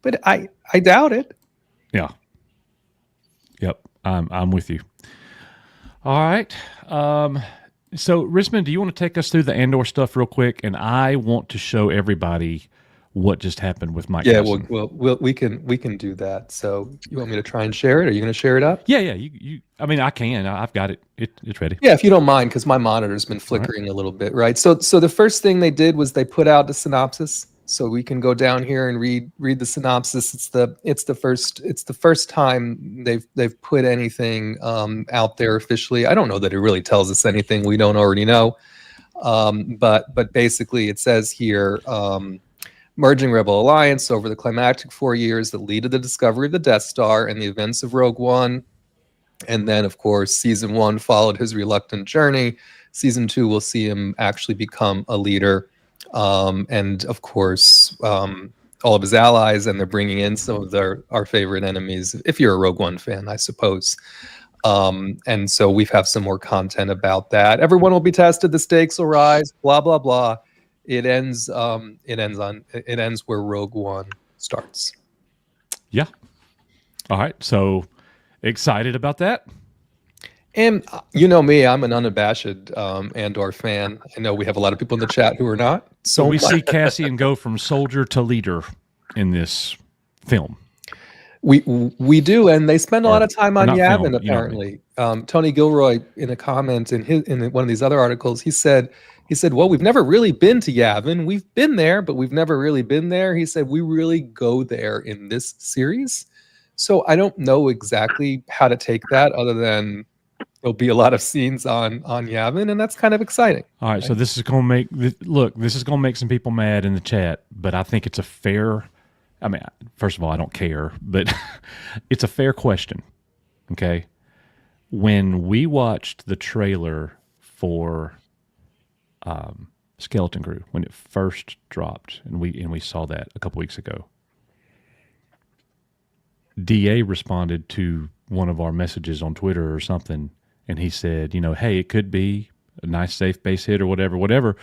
But I doubt it. Yeah. Yep. I'm with you. All right. So, Risman, do you want to take us through the Andor stuff real quick? And I want to show everybody what just happened with Mike. Yeah, Tyson. we can do that. So, you want me to try and share it? Are you going to share it up? Yeah. You. I mean, I can. I've got it. It's ready. Yeah, if you don't mind, because my monitor's been flickering a little bit, right? So the first thing they did was they put out the synopsis, so we can go down here and read the synopsis. It's the first time they've put anything out there officially. I don't know that it really tells us anything we don't already know, but basically it says here. Merging Rebel Alliance over the climactic 4 years that lead to the discovery of the Death Star and the events of Rogue One. And then, of course, season 1 followed his reluctant journey. Season 2 will see him actually become a leader. And, of course, all of his allies, and they're bringing in some of our favorite enemies, if you're a Rogue One fan, I suppose. And so we have some more content about that. Everyone will be tested. The stakes will rise, blah, blah, blah. It ends where Rogue One starts. Yeah. All right. So excited about that. And you know me, I'm an unabashed Andor fan. I know we have a lot of people in the chat who are not. So we see Cassian go from soldier to leader in this film. We do, and they spend a lot of time on not Yavin. film, Apparently, Tony Gilroy, in a comment in one of these other articles, he said, "Well, we've never really been to Yavin. We've been there, but we've never really been there." He said, "We really go there in this series." So I don't know exactly how to take that, other than there'll be a lot of scenes on Yavin, and that's kind of exciting. All right, so this is going to make some people mad in the chat, but I think it's a fair. I mean, first of all, I don't care, but it's a fair question. Okay, when we watched the trailer for Skeleton Crew when it first dropped, and we saw that a couple weeks ago, DA responded to one of our messages on Twitter or something, and he said, hey, it could be a nice safe base hit or whatever,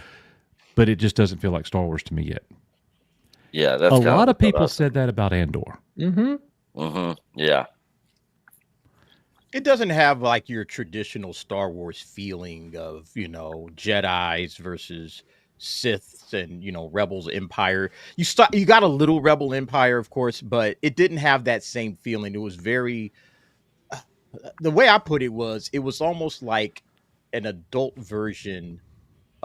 but it just doesn't feel like Star Wars to me yet. Yeah, that's a lot of people said that about Andor. Yeah. It doesn't have like your traditional Star Wars feeling of, Jedis versus Siths and, Rebels Empire. You got a little Rebel Empire, of course, but it didn't have that same feeling. It was very, the way I put it was almost like an adult version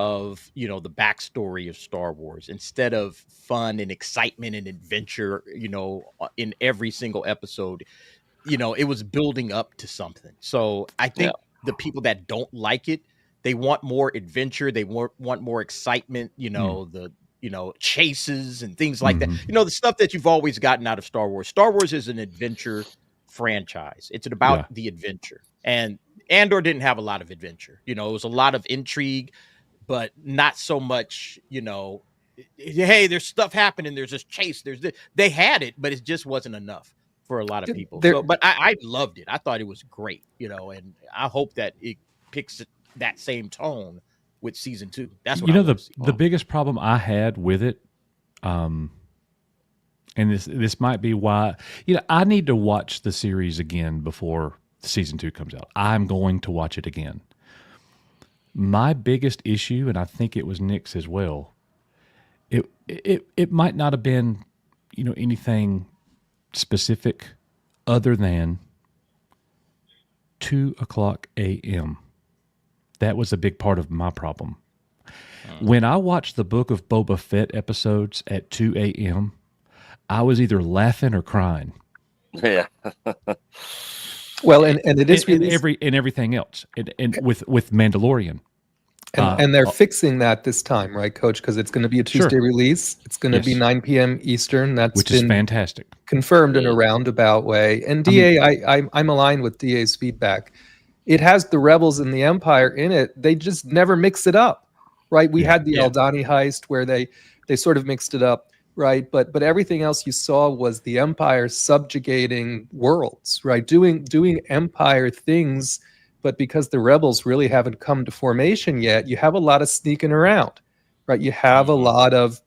of, you know, the backstory of Star Wars instead of fun and excitement and adventure, you know, in every single episode. You know, it was building up to something. So I think the people that don't like it, they want more adventure, they want more excitement, you know, the chases and things like that. You know, the stuff that you've always gotten out of Star Wars. Star Wars is an adventure franchise. It's about the adventure. And Andor didn't have a lot of adventure. You know, it was a lot of intrigue, but not so much, you know, hey, there's stuff happening, there's this chase, they had it, but it just wasn't enough for a lot of people. But I loved it. I thought it was great, you know, and I hope that it picks that same tone with season 2. That's what the biggest problem I had with it, and this might be why, you know, I need to watch the series again before season 2 comes out. I'm going to watch it again. My biggest issue, and I think it was Nick's as well, it might not have been, you know, anything specific other than 2:00 a.m. That was a big part of my problem. When I watched the Book of Boba Fett episodes at 2 a.m., I was either laughing or crying. Yeah. Well, and it is and everything else, and with Mandalorian. And they're fixing that this time, right, Coach? Because it's going to be a Tuesday release. It's going to be 9 p.m. Eastern. Which is fantastic. Confirmed in a roundabout way. And DA, I'm aligned with DA's feedback. It has the Rebels and the Empire in it. They just never mix it up, right? We had the Aldhani heist where they sort of mixed it up, right? But everything else you saw was the Empire subjugating worlds, right? Doing Empire things. But because the Rebels really haven't come to formation yet, you have a lot of sneaking around, right? You have a lot of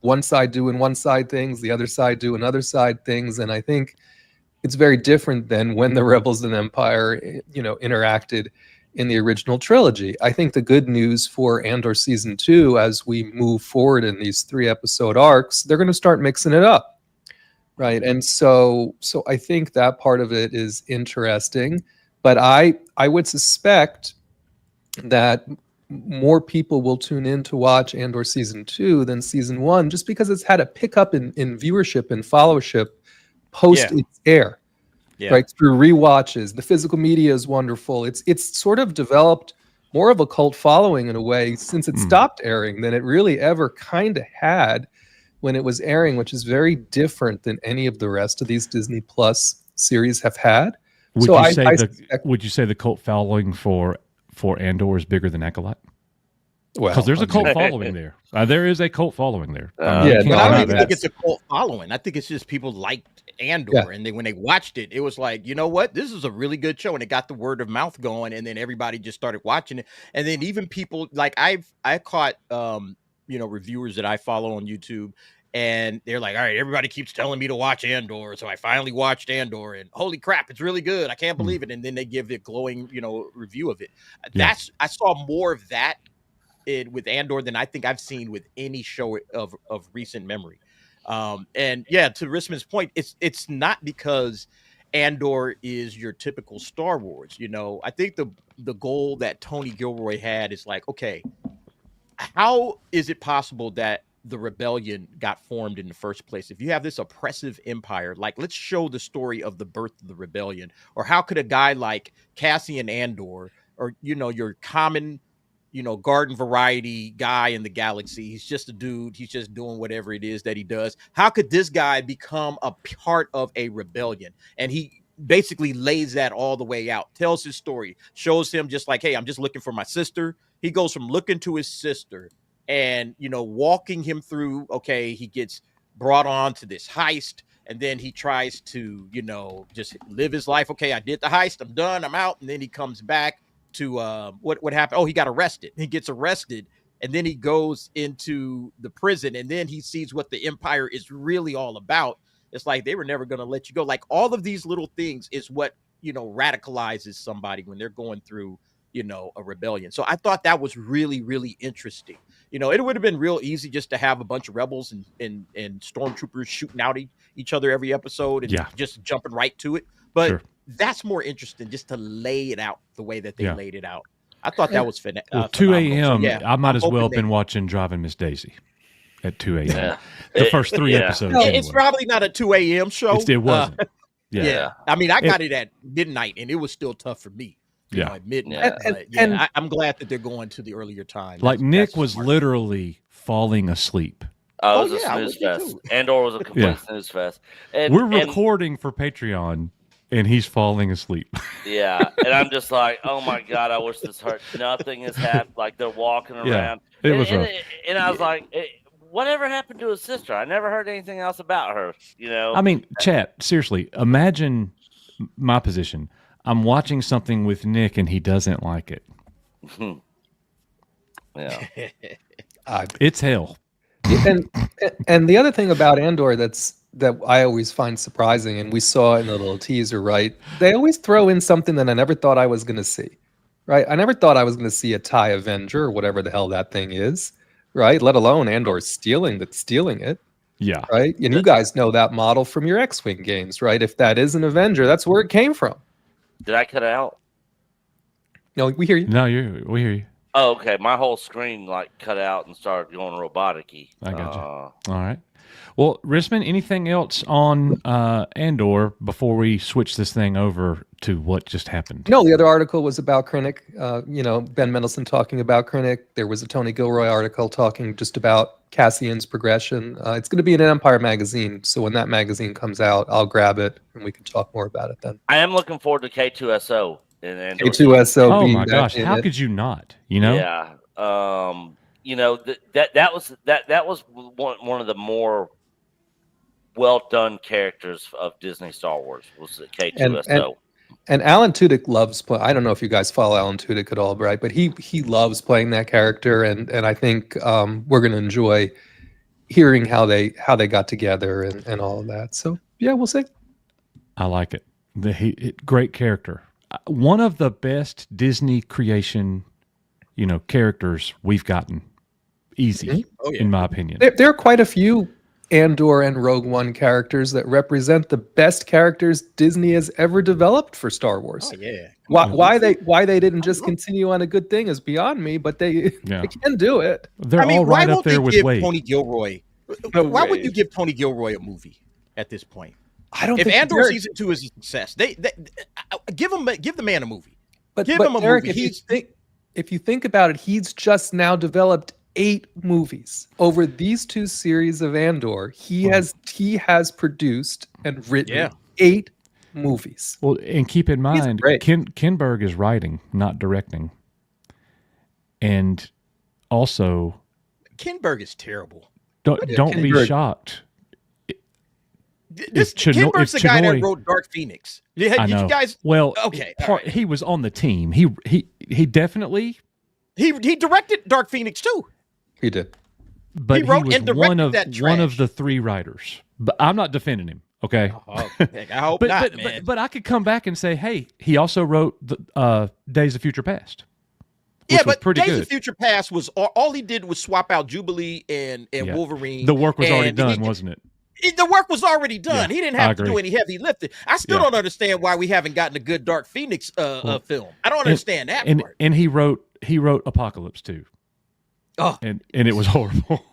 one side doing one side things, the other side doing other side things, and I think it's very different than when the Rebels and Empire, you know, interacted in the original trilogy. I think the good news for Andor season 2, as we move forward in these 3-episode arcs, they're going to start mixing it up, right? And so I think that part of it is interesting. But I would suspect that more people will tune in to watch Andor season 2 than season 1, just because it's had a pickup in viewership and followership post its air, right? Through rewatches. The physical media is wonderful. It's sort of developed more of a cult following in a way since it stopped airing than it really ever kind of had when it was airing, which is very different than any of the rest of these Disney Plus series have had. Would you say the cult following for Andor is bigger than Acolyte? Well, because there's a cult following there. There is a cult following there. But I don't even think it's a cult following. I think it's just people liked Andor, and when they watched it, it was like, you know what, this is a really good show, and it got the word of mouth going, and then everybody just started watching it, and then even people like I caught you know, reviewers that I follow on YouTube. And they're like, all right, everybody keeps telling me to watch Andor. So I finally watched Andor, and holy crap, it's really good. I can't believe it. And then they give a glowing, you know, review of it. I saw more of that with Andor than I think I've seen with any show of recent memory. And yeah, to Risman's point, it's not because Andor is your typical Star Wars. You know, I think the goal that Tony Gilroy had is like, okay, how is it possible that the rebellion got formed in the first place? If you have this oppressive empire, like, let's show the story of the birth of the rebellion. Or how could a guy like Cassian Andor, or, you know, your common, you know, garden variety guy in the galaxy, he's just a dude, he's just doing whatever it is that he does. How could this guy become a part of a rebellion? And he basically lays that all the way out, tells his story, shows him just like, hey, I'm just looking for my sister. He goes from looking to his sister and, you know, walking him through, okay, he gets brought on to this heist, and then he tries to, you know, just live his life. Okay, I did the heist, I'm done, I'm out. And then he comes back to what happened? Oh, he got arrested. He gets arrested, and then he goes into the prison, and then he sees what the Empire is really all about. It's like they were never going to let you go. Like, all of these little things is what, you know, radicalizes somebody when they're going through, you know, a rebellion. So I thought that was really, really interesting. You know, it would have been real easy just to have a bunch of rebels and stormtroopers shooting out each other every episode and just jumping right to it. But that's more interesting, just to lay it out the way that they laid it out. I thought that was Well, 2 phenomenal. So, a.m. yeah, I might I'm as well have hoping been watching Driving Miss Daisy at 2 a.m. Yeah. The first 3 episodes. No, anyway. it's probably not a 2 a.m. show. It wasn't. Yeah. Yeah. I mean, I got it at midnight, and it was still tough for me. Yeah. At midnight. Yeah. But, And- I'm glad that they're going to the earlier time. Like That's Nick was smart. literally falling asleep. Oh, it was yeah, I a would snooze be fest. too. Andor was a complete Yeah. snooze fest. And, We're and- recording for Patreon, and he's falling asleep. yeah, and I'm just like, oh my god, I wish this hurt. Nothing has happened. Like they're walking around. Yeah, it was rough. And I was like, whatever happened to his sister? I never heard anything else about her. You know. I mean, chat, seriously, imagine my position. I'm watching something with Nick, and he doesn't like it. Yeah. It's hell. And the other thing about Andor that I always find surprising, and we saw in the little teaser, right? They always throw in something that I never thought I was going to see, right? I never thought I was going to see a TIE Avenger or whatever the hell that thing is, right? Let alone Andor stealing it, Yeah. right? And you guys know that model from your X-Wing games, right? If that is an Avenger, that's where it came from. Did I cut out? No, we hear you. No, we hear you. Oh, okay. My whole screen like cut out and started going robotic-y. I got you. All right. Well, Risman, anything else on Andor before we switch this thing over to what just happened? No, the other article was about Krennic. Ben Mendelsohn talking about Krennic. There was a Tony Gilroy article talking just about Cassian's progression. It's going to be in an Empire magazine, so when that magazine comes out, I'll grab it and we can talk more about it then. I am looking forward to K2SO. And K2SO. Oh being my back gosh, in how it. could you not? You know? Yeah. That was one of the more well done characters of Disney Star Wars was the K2SO. And Alan Tudyk loves play. I don't know if you guys follow Alan Tudyk at all, right? But he loves playing that character, and I think we're going to enjoy hearing how they got together and all of that. So yeah, we'll see. I like it. Great character. One of the best Disney creation, characters we've gotten. Easy, Oh, yeah. in my opinion. There are quite a few Andor and Rogue One characters that represent the best characters Disney has ever developed for Star Wars. Oh, yeah. Why they didn't just continue on a good thing is beyond me, but they can do it. They're all why right up won't there they with give Wade. Tony Gilroy? No Why way. would you give Tony Gilroy a movie at this point? I don't If think Andor Derek- season 2 is a success, they give the man a movie. but, give but him a Derek, movie. if you think about it, he's just now developed 8 movies over these 2 series of Andor. He has produced and written 8 movies. Well, and keep in mind, great. Kinberg is writing, not directing. And also, Kinberg is terrible. don't be Kinberg- shocked. Kinberg's the guy that Chinoy- wrote Dark Phoenix. Did I know. you guys? Well, Okay, all right. he was on the team. He definitely, He directed Dark Phoenix too. He did. but He he, wrote was and directed one of that one of trash. the 3 writers. But I'm not defending him. Okay. Oh, heck, I hope But, not, but, man. but I could come back and say, hey, he also wrote the Days of Future Past. yeah, which was but pretty Days good. of Future Past was all he did was swap out Jubilee and Yeah. Wolverine. The work was already and done, wasn't it? The work was already done. Yeah, He didn't I have to do agree. any heavy lifting. I still Yeah. don't understand why we haven't gotten a good Dark Phoenix film. I don't understand that part. And he wrote Apocalypse too. Oh. And it was horrible.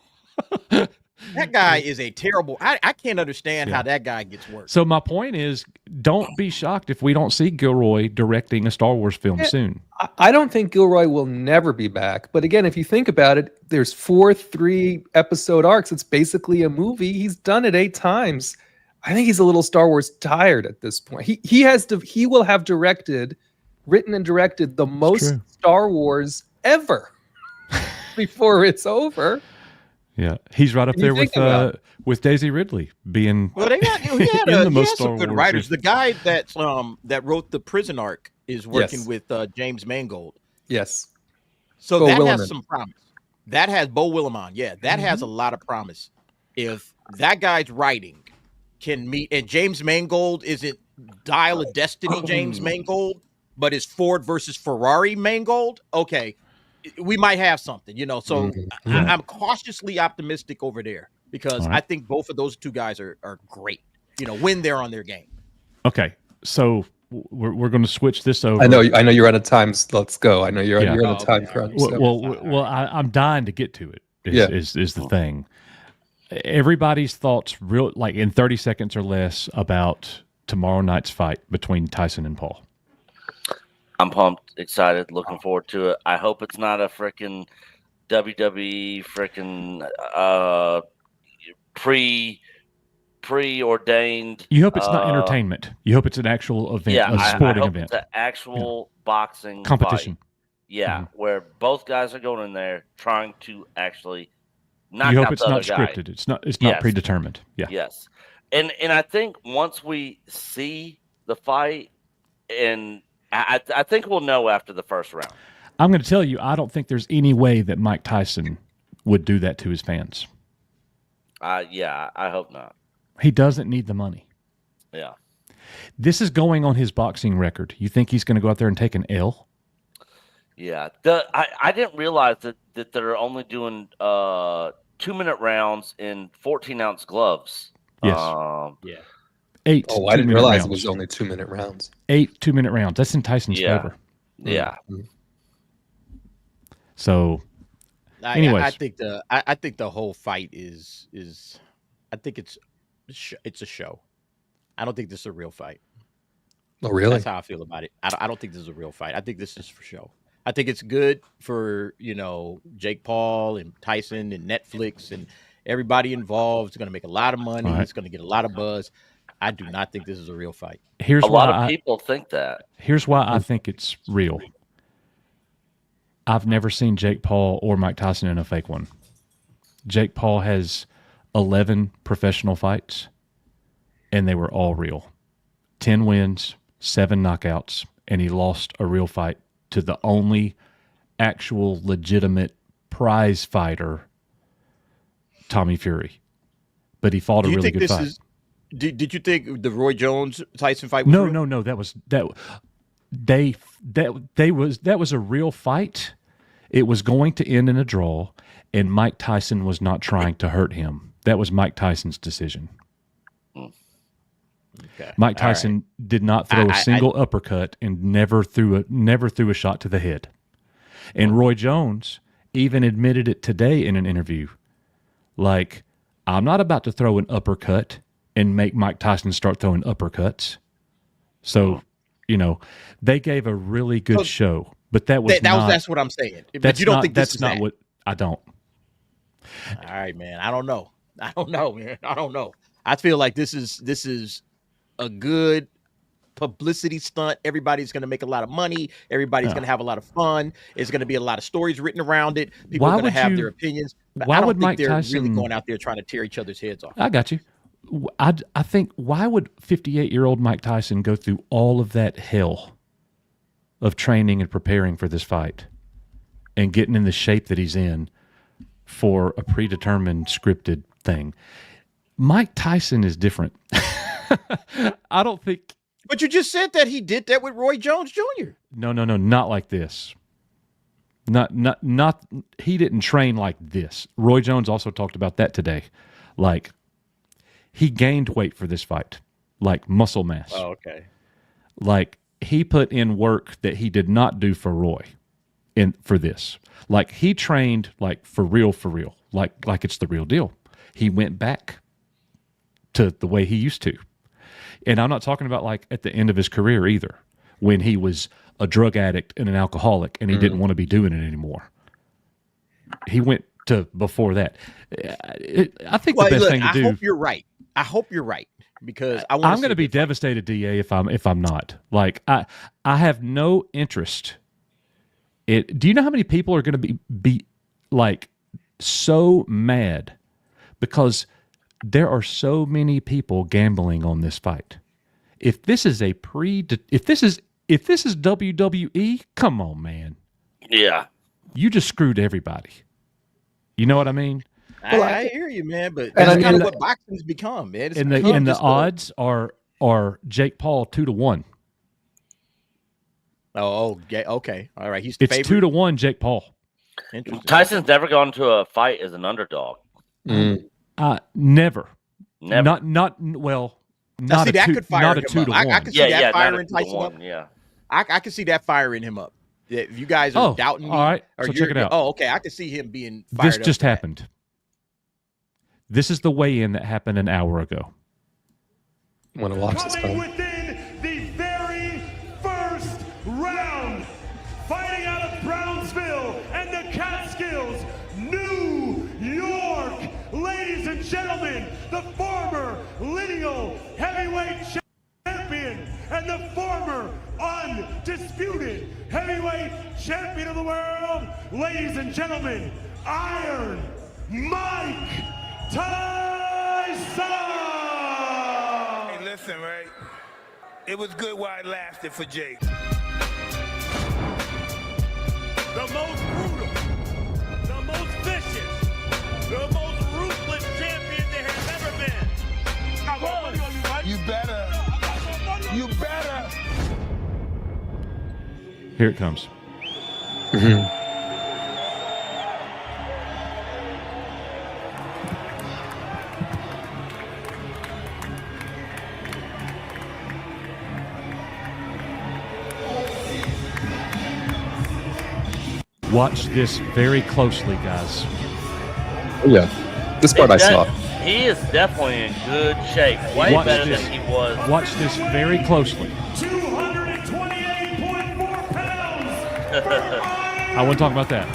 That guy is a terrible. I can't understand Yeah. how that guy gets work. So my point is, don't be shocked if we don't see Gilroy directing a Star Wars film soon. I don't think Gilroy will never be back. But again, if you think about it, there's 4 3-episode arcs. It's basically a movie. He's done it 8 times. I think he's a little Star Wars tired at this point. He will have written and directed the most true. Star Wars ever before it's over. Yeah, he's right up And you there think about with Daisy Ridley being. Well, he had In the most Star some good Wars writers. is- The guy that wrote the prison arc is working Yes. with James Mangold. Yes. So Bo that Willimon. has some promise. That has Bo Willimon. Yeah, that has a lot of promise. If that guy's writing can meet, and James Mangold isn't Dial of Destiny James Mangold, but is Ford versus Ferrari Mangold, okay, we might have something, So I'm cautiously optimistic over there because All right. I think both of those 2 guys are great, when they're on their game. Okay, so we're going to switch this over. I know you're out of time. So let's go. I know you're Yeah. you're on a time Okay, crunch. all right. so- Well, I'm dying to get to it. Yeah. Is the thing. Everybody's thoughts, real like in 30 seconds or less, about tomorrow night's fight between Tyson and Paul. I'm pumped, excited, looking forward to it. I hope it's not a freaking WWE freaking preordained. You hope it's not entertainment. You hope it's an actual event, Yeah, a sporting I hope event, it's an actual boxing competition. fight. Yeah, Mhm. where both guys are going in there trying to actually knock You out hope it's the not other guy. scripted. It's not Yes. predetermined. Yeah. Yes, and I think once we see the fight, and I think we'll know after the first round. I'm going to tell you, I don't think there's any way that Mike Tyson would do that to his fans. Yeah, I hope not. He doesn't need the money. Yeah. This is going on his boxing record. You think he's going to go out there and take an L? Yeah, I didn't realize that they're only doing 2-minute rounds in 14-ounce gloves. Yes. Yeah. 8. Oh, I didn't 2-minute realize rounds. it was only 2-minute rounds. 8 2-minute rounds. That's in Tyson's Yeah. favor. Yeah, So I Anyways. think the whole fight is I think it's a show. I don't think this is a real fight. Oh, really? That's how I feel about it. I don't think this is a real fight. I think this is for show. I think it's good for Jake Paul and Tyson and Netflix and everybody involved. It's going to make a lot of money. All right. It's going to get a lot of buzz. I do not think this is a real fight. here's a lot why of people think that. here's why I think it's real. I've never seen Jake Paul or Mike Tyson in a fake one. Jake Paul has 11 professional fights, and they were all real. 10 wins, 7 knockouts, and he lost a real fight to the only actual legitimate prize fighter, Tommy Fury. But he fought a Do you really think good this fight. is? Did you think the Roy Jones Tyson fight was No, real? no, that was that was a real fight. It was going to end in a draw, and Mike Tyson was not trying to hurt him. That was Mike Tyson's decision. Okay. Mike All right. Tyson did not throw a I- single uppercut and never threw a shot to the head. And Roy Jones even admitted it today in an interview. Like, I'm not about to throw an uppercut and make Mike Tyson start throwing uppercuts. So, they gave a really good So show, but that was that's what I'm saying. But that's you don't not, think this that's is not that. what I don't. All right, man. I don't know, man. I don't know. I feel like this is a good publicity stunt. Everybody's going to make a lot of money. Everybody's Yeah. going to have a lot of fun. There's going to be a lot of stories written around it. People Why are going would to have you- their opinions. But why I don't would think Mike they're really Tyson- going out there trying to tear each other's heads off. I got you. I think, why would 58-year-old Mike Tyson go through all of that hell of training and preparing for this fight and getting in the shape that he's in for a predetermined scripted thing? Mike Tyson is different. I don't think. But you just said that he did that with Roy Jones Jr. No, not like this. Not. He didn't train like this. Roy Jones also talked about that today. Like, he gained weight for this fight, like muscle mass. Oh, okay. Like, he put in work that he did not do for Roy for this. Like, he trained like for real, like it's the real deal. He went back to the way he used to. And I'm not talking about like at the end of his career either, when he was a drug addict and an alcoholic and he didn't want to be doing it anymore. He went to before that. I think the best thing to I do. hope you're right. I hope you're right because I'm going to be devastated, DA, if I'm not. Like, I have no interest. Do you know how many people are going to be like so mad because there are so many people gambling on this fight? If this is if this is WWE, come on, man. Yeah. You just screwed everybody. You know what I mean? I hear you, man, but And that's I mean, kind of what boxing's become, man. It's And become the just odds are Jake Paul 2-1. Okay, all right. He's the It's favorite. 2-1 Jake Paul. Interesting. Tyson's never gone to a fight as an underdog. Mm. Never. Never. Not well. Now, not see, a that two, could fire not a him 2 up. to I 1. could see that not firing a Tyson 2-1, up. Yeah. I could see that firing him up. If you guys are Oh, doubting me, all right. or So you're- check it out. Oh, okay. I could see him being fired This up just for that. happened. This is the weigh-in that happened an hour ago. I want to watch this Coming time. within the very first round, fighting out of Brownsville and the Catskills, New York, ladies and gentlemen, the former lineal heavyweight champion and the former undisputed heavyweight champion of the world, ladies and gentlemen, Iron Mike Tyson! Hey, listen, right? It was good while it lasted for Jake. The most brutal, the most vicious, the most ruthless champion there has ever been. I got money on you, Mike. You better. You better. Here it comes. Watch this very closely, guys. Oh, yeah. This part I saw. He is definitely in good shape. Way Watch better this. than he was. Watch this very closely. 228.4 pounds. I want to talk about that.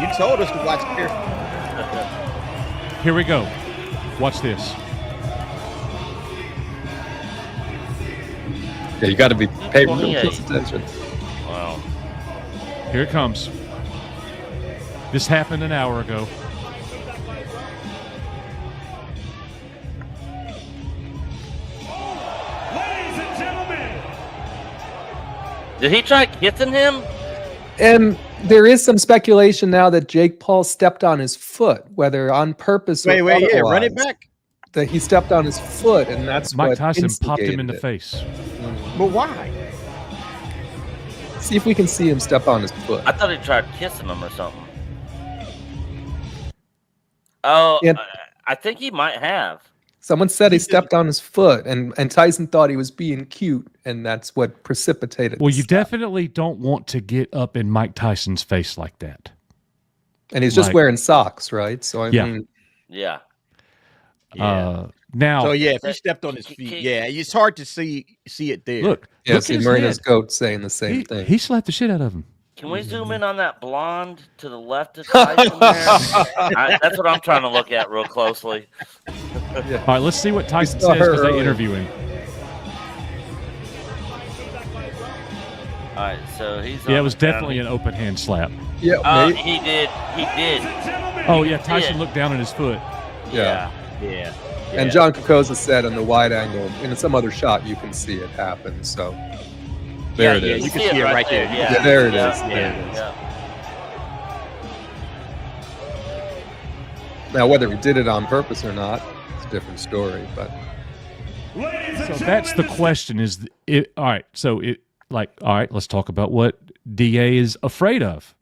You told us to watch carefully. Here we go. Watch this. Yeah, you got to be paying real 28. close attention. Wow. Here it comes. This happened an hour ago. Ladies and gentlemen, Did he try kissing him? And there is some speculation now that Jake Paul stepped on his foot, whether on purpose or Wait, yeah, run it otherwise. back. That he stepped on his foot, and that's Mike what Tyson popped him in instigated the it. face. But why? See if we can see him step on his foot. I thought he tried kissing him or something. Oh, Yeah. I think he might have. Someone said he stepped on his foot, and Tyson thought he was being cute, and that's what precipitated. Well, the you step. definitely don't want to get up in Mike Tyson's face like that. And he's just Mike. wearing socks, right? So I Yeah. mean, Yeah. Now, So yeah, if he stepped on his feet, yeah, it's hard to see it there. look. yeah, look see at his Marina's head. goat saying the same thing. He slapped the shit out of him. Can we zoom in on that blonde to the left of Tyson there? That's what I'm trying to look at real closely. All right, let's see what Tyson saw says her because they earlier. interview him. All right, so he's. Yeah, on it was the ground. definitely an open hand slap. Yeah, Oh, mate. he did. He did. Oh yeah, Tyson did. looked down at his foot. Yeah. Yeah. And John Kokoza said on the wide angle, in some other shot, you can see it happen. So there it is. You can see it right there. Yeah, Yeah, there it yeah, is. Yeah, There it is. yeah. Now, whether he did it on purpose or not, it's a different story. But So that's the question: is it all right? So it like all right? Let's talk about what DA is afraid of.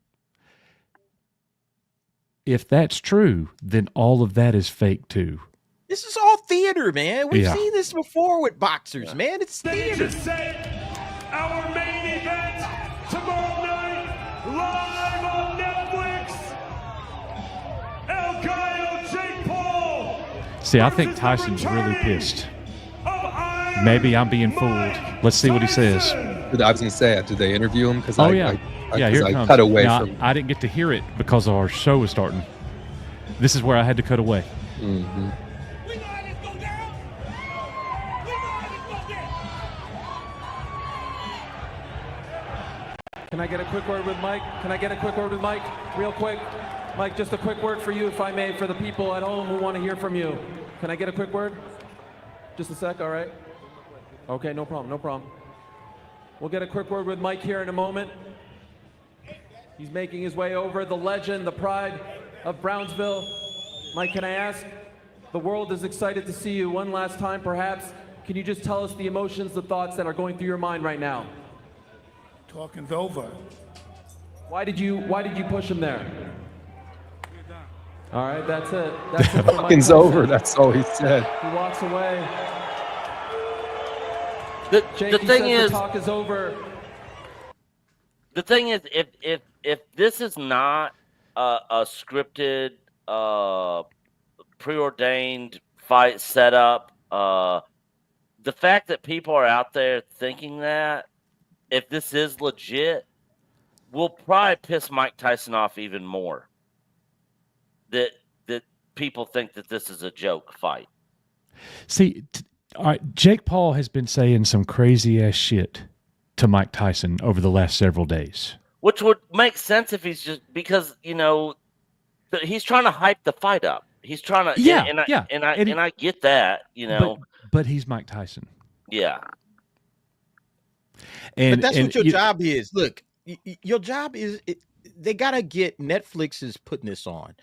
If that's true, then all of that is fake too. This is all theater, man. We've Yeah. seen this before with boxers, man. It's theater. our main event tomorrow night, live on Netflix. El Gallo Jake Paul. See, I think versus the Tyson's really returning pissed. of Iron Maybe I'm being fooled. Mike Let's see what he says. Tyson. I was going to say, did they interview him? Because Oh yeah, yeah. Here it I comes. cut away Now, from. I didn't get to hear it because our show was starting. This is where I had to cut away. Mhm. We know how this go down. We know how this go down. Can I get a quick word with Mike? Can I get a quick word with Mike? Real quick. Mike, just a quick word for you, if I may, for the people at home who want to hear from you. Can I get a quick word? Just a sec, all right? Okay, no problem, no problem. We'll get a quick word with Mike here in a moment. He's making his way over, the legend, the pride of Brownsville. Mike, can I ask? The world is excited to see you one last time, perhaps. Can you just tell us the emotions, the thoughts that are going through your mind right now? Talking's over. Why did you push him there? All right, that's it. That's it for Mike Fucking's Tyson. over. That's all he said. He walks away. The Jake, the he thing says is, the talk is over. the thing is, if this is not a scripted, preordained fight setup, the fact that people are out there thinking that, if this is legit, will probably piss Mike Tyson off even more. That people think that this is a joke fight. See, all right, Jake Paul has been saying some crazy ass shit to Mike Tyson over the last several days. Which would make sense if he's just because he's trying to hype the fight up. He's trying to and I get that, But he's Mike Tyson. Yeah. And but that's and what your you- job is. Look, your job is they gotta get Netflix is putting this on.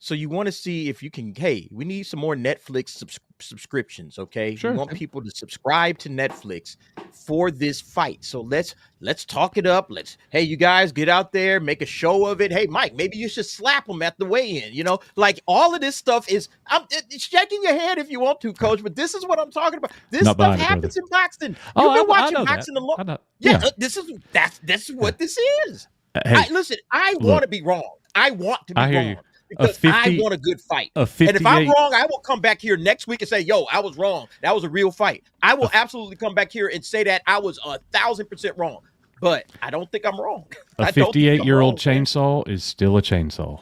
So you want to see if you can. Hey, we need some more Netflix subscriptions. Okay, Sure. We want people to subscribe to Netflix for this fight. So let's talk it up. Hey, you guys get out there, make a show of it. Hey, Mike, maybe you should slap him at the weigh-in. Like all of this stuff is. It's shaking your head if you want to, Coach. But this is what I'm talking about. This Not stuff buying it, happens brother. in boxing. Oh, You've been I watching know that. boxing a long. I know. Yeah, Yeah. this is what this is. Hey, Listen, I look. want to be wrong. I want to be I hear wrong. you. Because I want a good fight. a And if I'm 58 wrong, I will come back here next week and say, yo, I was wrong. That was a real fight. I will absolutely come back here and say that I was 1,000% wrong. But I don't think I'm wrong. a I don't think I'm 58-year-old wrong, man. chainsaw is still a chainsaw.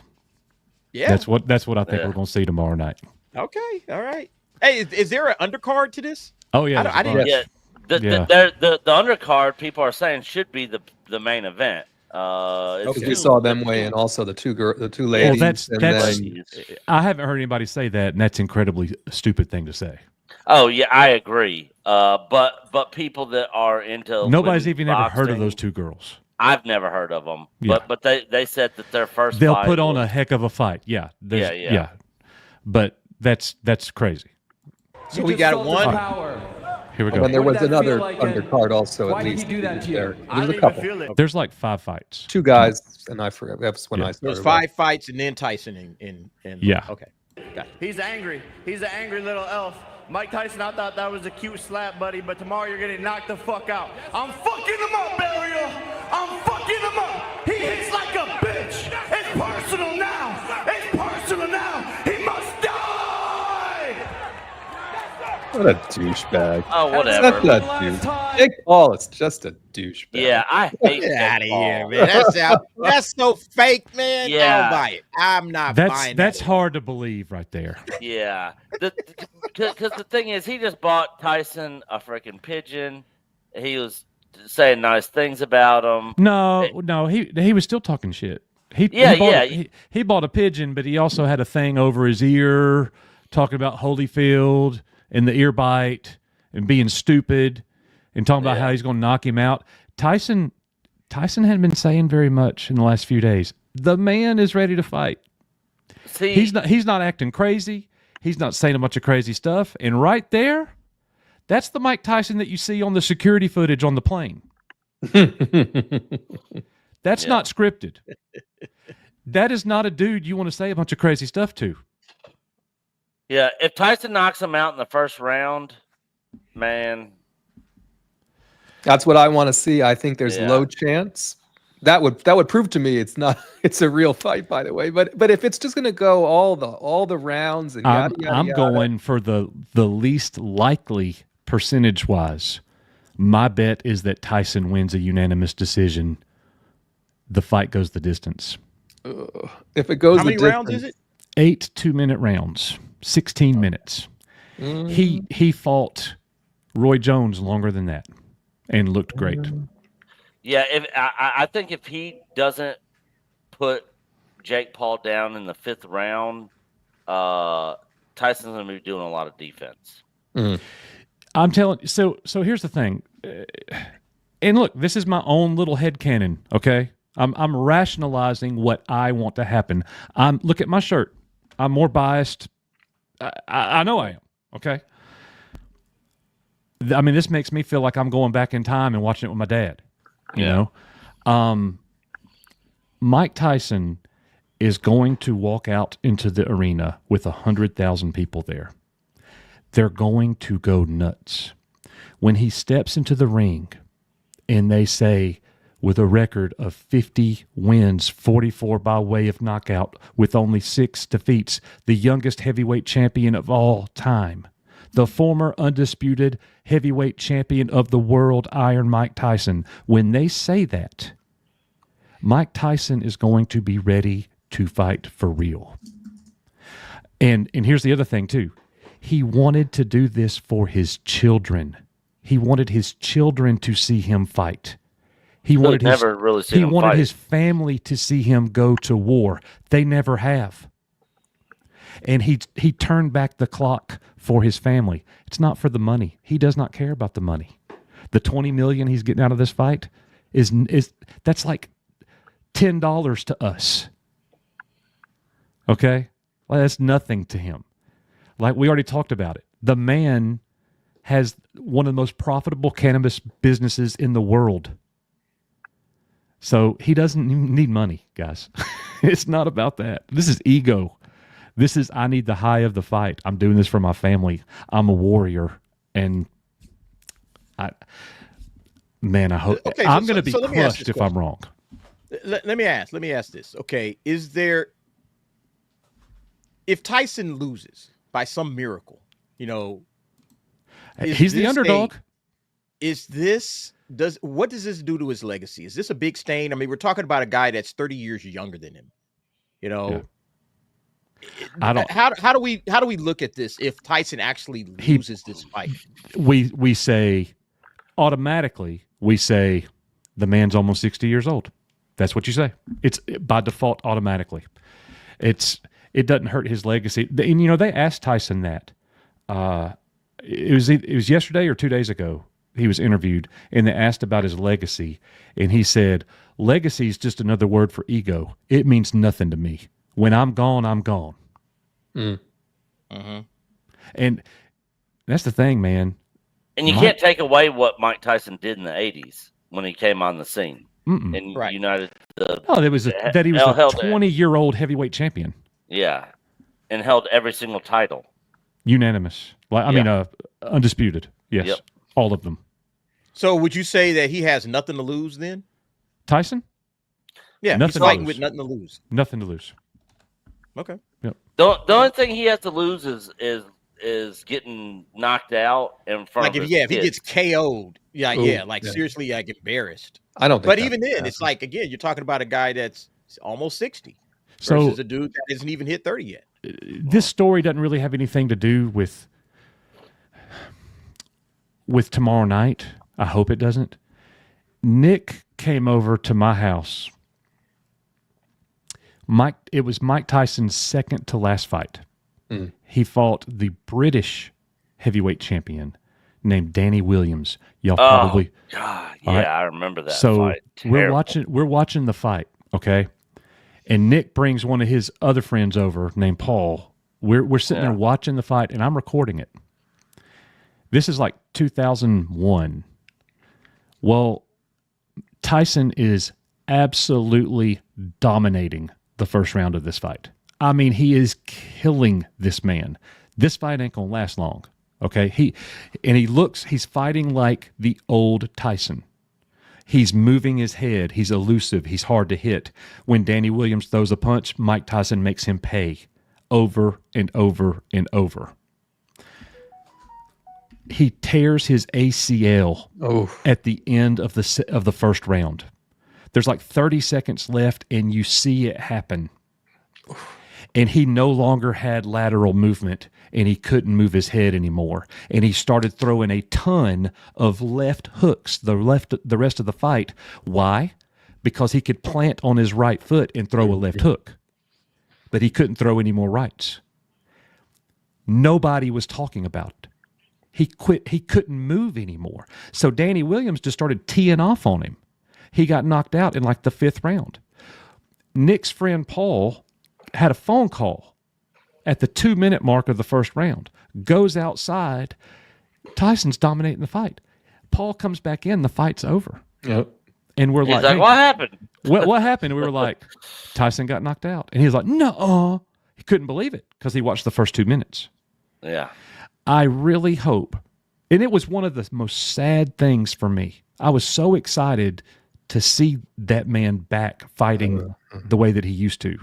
Yeah. That's what I think Yeah. we're going to see tomorrow night. Okay. All right. Hey, is there an undercard to this? Oh yeah, I didn't- Yeah. The undercard people are saying should be the main event. It's Because we two- saw them weigh in also, the two ladies. that's- and that's- then- I haven't heard anybody say that, and that's an incredibly stupid thing to say. Oh yeah, I agree. But people that are into Nobody's women's even ever heard of boxing, those two girls. I've never heard of them. Yeah. But they said that their first They'll fight put on a was- heck of a fight. Yeah, there's- Yeah. But that's crazy. So You we just got felt his one. power. Here we And go. there What was did that feel another like, and undercard also. why at did least he do that to you? there. I There's didn't a even couple. feel it. There's like 5 fights. Two guys, and I forgot. That's when Yeah. I started. There's 5 fights and then Tyson and Yeah. Okay. Got it. He's angry. He's an angry little elf. Mike Tyson, I thought that was a cute slap, buddy, but tomorrow you're getting knocked the fuck out. I'm fucking him up, Ariel. I'm fucking him up. He hits like a bitch. It's personal now. It's personal now. He must die. What a douchebag. Oh, Such whatever. a douche. Jake Paul is just a douchebag. Yeah, I hate Get out of Jake Paul. here, man. That's so fake, man. I Yeah. don't buy it. I'm not buying That's that. hard to believe right there. Yeah, because the thing is, he just bought Tyson a freaking pigeon. He was saying nice things about him. No, he was still talking shit. He bought a pigeon, but he also had a thing over his ear talking about Holyfield and the ear bite and being stupid and talking about how he's going to knock him out. Tyson hadn't been saying very much in the last few days. The man is ready to fight. See, He's not acting crazy. He's not saying a bunch of crazy stuff. And right there, that's the Mike Tyson that you see on the security footage on the plane. That's not scripted. That is not a dude you want to say a bunch of crazy stuff to. yeah. If Tyson knocks him out in the first round, man, That's what I want to see. I think there's Yeah. low chance. That would prove to me it's a real fight, by the way. But if it's just gonna go all the rounds and yada, yada, I'm yada, going for the least likely percentage wise. My bet is that Tyson wins a unanimous decision. The fight goes the distance. if it goes How the many rounds distance- is it? 8 2-minute rounds, 16 minutes. He fought Roy Jones longer than that and looked great. yeah. If I think if he doesn't put Jake Paul down in the 5th round, Tyson's gonna be doing a lot of defense. I'm telling you. So here's the thing. And look, this is my own little headcanon, okay? I'm rationalizing what I want to happen. Look at my shirt. I'm more biased. I know I am, okay? I mean, this makes me feel like I'm going back in time and watching it with my dad, you know? Mike Tyson is going to walk out into the arena with 100,000 people there. They're going to go nuts. When he steps into the ring and they say, with a record of 50 wins, 44 by way of knockout, with only 6 defeats, the youngest heavyweight champion of all time, the former undisputed heavyweight champion of the world, Iron Mike Tyson, when they say that, Mike Tyson is going to be ready to fight for real. And here's the other thing, too. He wanted to do this for his children. He wanted his children to see him fight. He wanted never really seen him fight. his family to see him go to war. They never have. And he turned back the clock for his family. It's not for the money. He does not care about the money. The $20 million he's getting out of this fight is that's like $10 to us. Okay? Well, that's nothing to him. Like we already talked about it. The man has one of the most profitable cannabis businesses in the world. So he doesn't need money, guys. It's not about that. This is ego. This is, I need the high of the fight. I'm doing this for my family. I'm a warrior. And I hope Okay, I'm going to be let me ask crushed this if I'm wrong. Let me ask this. Okay, if Tyson loses by some miracle, He's the underdog. What does this do to his legacy? Is this a big stain? I mean, we're talking about a guy that's 30 years younger than him. Yeah. I don't. How do we look at this if Tyson actually loses this fight? We say automatically the man's almost 60 years old. That's what you say. It's by default automatically. It doesn't hurt his legacy. And they asked Tyson that. It was yesterday or 2 days ago. He was interviewed and they asked about his legacy, and he said, "Legacy is just another word for ego. It means nothing to me. When I'm gone, I'm gone." Mm-hmm. And that's the thing, man. And you can't take away what Mike Tyson did in the 80s when he came on the scene. And Right. united the. Oh, that was that he was a 20-year-old heavyweight champion. Yeah, and held every single title. Unanimous. I mean, undisputed. Yes, Yep. all of them. So would you say that he has nothing to lose then? Tyson? Yeah, Nothing he's to fighting lose. with nothing to lose. Nothing to lose. Okay. Yep. The only thing he has to lose is getting knocked out in front Like of if his he kids. gets KO'd, seriously, like embarrassed. I don't think But that even would then, happen. it's like again, you're talking about a guy that's almost 60 So versus a dude that hasn't even hit 30 yet. this story doesn't really have anything to do with tomorrow night. I hope it doesn't. Nick came over to my house. It was Mike Tyson's second to last fight. He fought the British heavyweight champion named Danny Williams. Y'all probably God, All right. I remember that so fight. we're Terrible. watching the fight, okay? And Nick brings one of his other friends over named Paul. We're sitting there watching the fight, and I'm recording it. This is like 2001. Well, Tyson is absolutely dominating the first round of this fight. I mean, he is killing this man. This fight ain't gonna last long. Okay. He's fighting like the old Tyson. He's moving his head. He's elusive. He's hard to hit. When Danny Williams throws a punch, Mike Tyson makes him pay over and over and over. He tears his ACL at the end of the first round. There's like 30 seconds left, and you see it happen. And he no longer had lateral movement, and he couldn't move his head anymore. And he started throwing a ton of left hooks the rest of the fight. Why? Because he could plant on his right foot and throw a left hook, but he couldn't throw any more rights. Nobody was talking about it. He quit. He couldn't move anymore. So Danny Williams just started teeing off on him. He got knocked out in like the 5th round. Nick's friend Paul had a phone call at the 2-minute mark of the first round. Goes outside. Tyson's dominating the fight. Paul comes back in. The fight's over. Yep. And we're He's like, like, "Hey, what happened? what happened?" And we were like, Tyson got knocked out. And he was like, no. He couldn't believe it because he watched the first 2 minutes. Yeah. I really hope, and it was one of the most sad things for me. I was so excited to see that man back fighting the way that he used to.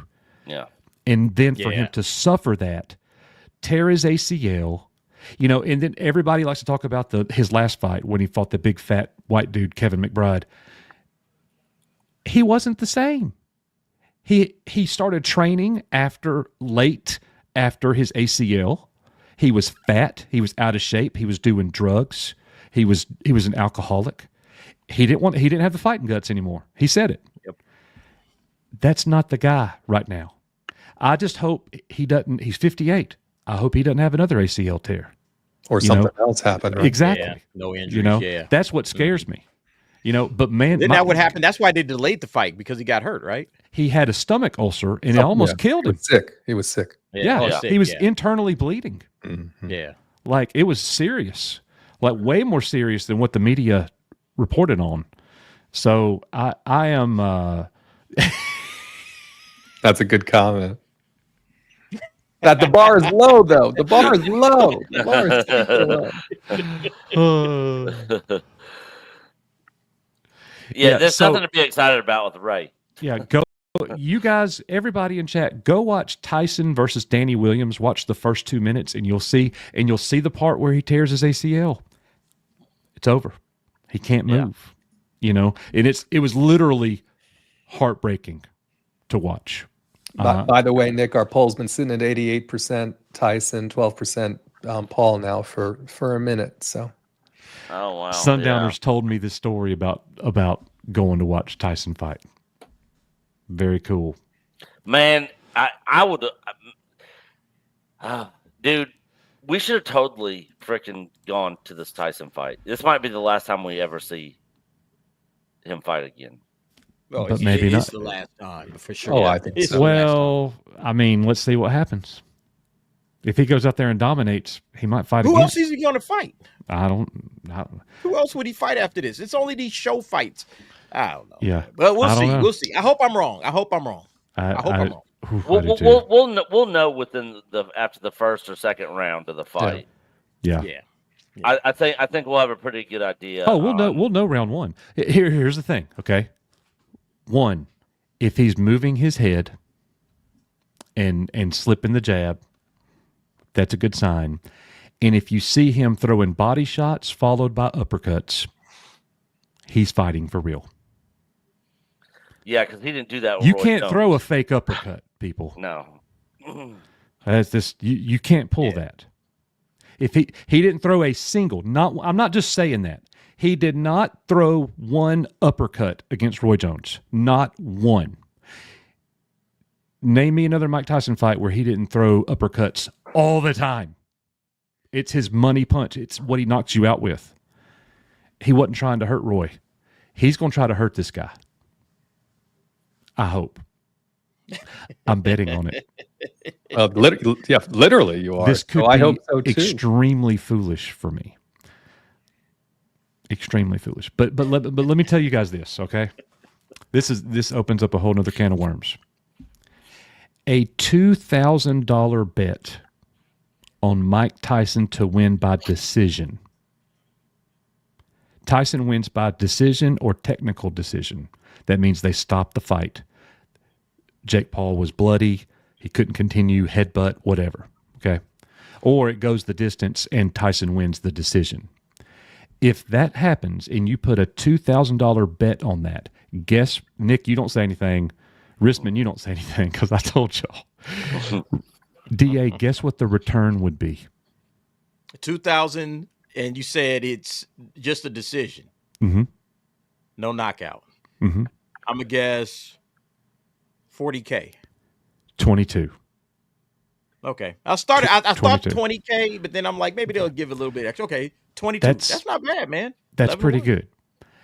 Yeah. And then for him Yeah. to suffer that, tear his ACL, and then everybody likes to talk about his last fight when he fought the big fat white dude, Kevin McBride. He wasn't the same. He started training late after his ACL. He was fat. He was out of shape. He was doing drugs. He was an alcoholic. He didn't have the fighting guts anymore. He said it. Yep. That's not the guy right now. I just hope he doesn't. He's 58. I hope he doesn't have another ACL tear. Or You know, something else happened. Right? Exactly. Yeah, no injuries. Yeah. That's what scares me. But man, Then that would happen. That's why they delayed the fight because he got hurt, right? he had a stomach ulcer and it almost killed He him. was sick. He was sick. Yeah, oh, sick, he was yeah. internally bleeding. Yeah. Like it was serious, like way more serious than what the media reported on. So I am. That's a good comment. That the bar is low, though. The bar is low. The bar is super low. Yeah, there's so- nothing to be excited about with Ray. Yeah, go. You guys, everybody in chat, go watch Tyson versus Danny Williams. Watch the first 2 minutes, and you'll see the part where he tears his ACL. It's over. He can't move. And it was literally heartbreaking to watch. By the way, Nick, our poll's been sitting at 88% Tyson, 12% Paul now for a minute. So Oh wow. Sundowners told me this story about going to watch Tyson fight. Very cool. Man, I would, dude. We should have totally freaking gone to this Tyson fight. This might be the last time we ever see him fight again. Oh, But maybe it's not. the last time for sure. Oh, I think It's so. the last time. Well, I mean, let's see what happens. If he goes out there and dominates, he might fight Who again. else is he going to fight? I don't. Who else would he fight after this? It's only these show fights. I don't know. Yeah, But I we'll don't see. know. We'll see. I hope I'm wrong. I hope I'm wrong. I hope I'm wrong. I do too. We'll know within after the first or second round of the fight. Yeah. Yeah. I think we'll have a pretty good idea. Oh, we'll know round one. Here's the thing. Okay. One, if he's moving his head and slipping the jab, that's a good sign. And if you see him throwing body shots followed by uppercuts, he's fighting for real. Yeah, because he didn't do that. With You Roy can't Jones. throw a fake uppercut, people. No. That's this. You can't pull that. If he didn't throw a single, I'm not just saying that. He did not throw one uppercut against Roy Jones. Not one. Name me another Mike Tyson fight where he didn't throw uppercuts all the time. It's his money punch. It's what he knocks you out with. He wasn't trying to hurt Roy. He's going to try to hurt this guy. I hope. I'm betting on it. literally you are. This could so I be hope so too. extremely foolish for me. Extremely foolish. But let me tell you guys this, okay? This opens up a whole nother can of worms. A $2,000 bet on Mike Tyson to win by decision. Tyson wins by decision or technical decision. That means they stop the fight. Jake Paul was bloody. He couldn't continue, headbutt, whatever. Okay. Or it goes the distance and Tyson wins the decision. If that happens and you put a $2,000 bet on that, guess, Nick, you don't say anything. Ristman, you don't say anything because I told y'all. DA, guess what the return would be? 2,000, and you said it's just a decision. Mm-hmm. No knockout. Mm-hmm. I'm going to guess 40K. 22. Okay. I thought 22. 20K, but then I'm like, maybe they'll give a little bit extra. Okay. 22. That's- That's not bad, man. That's 11-1. pretty good.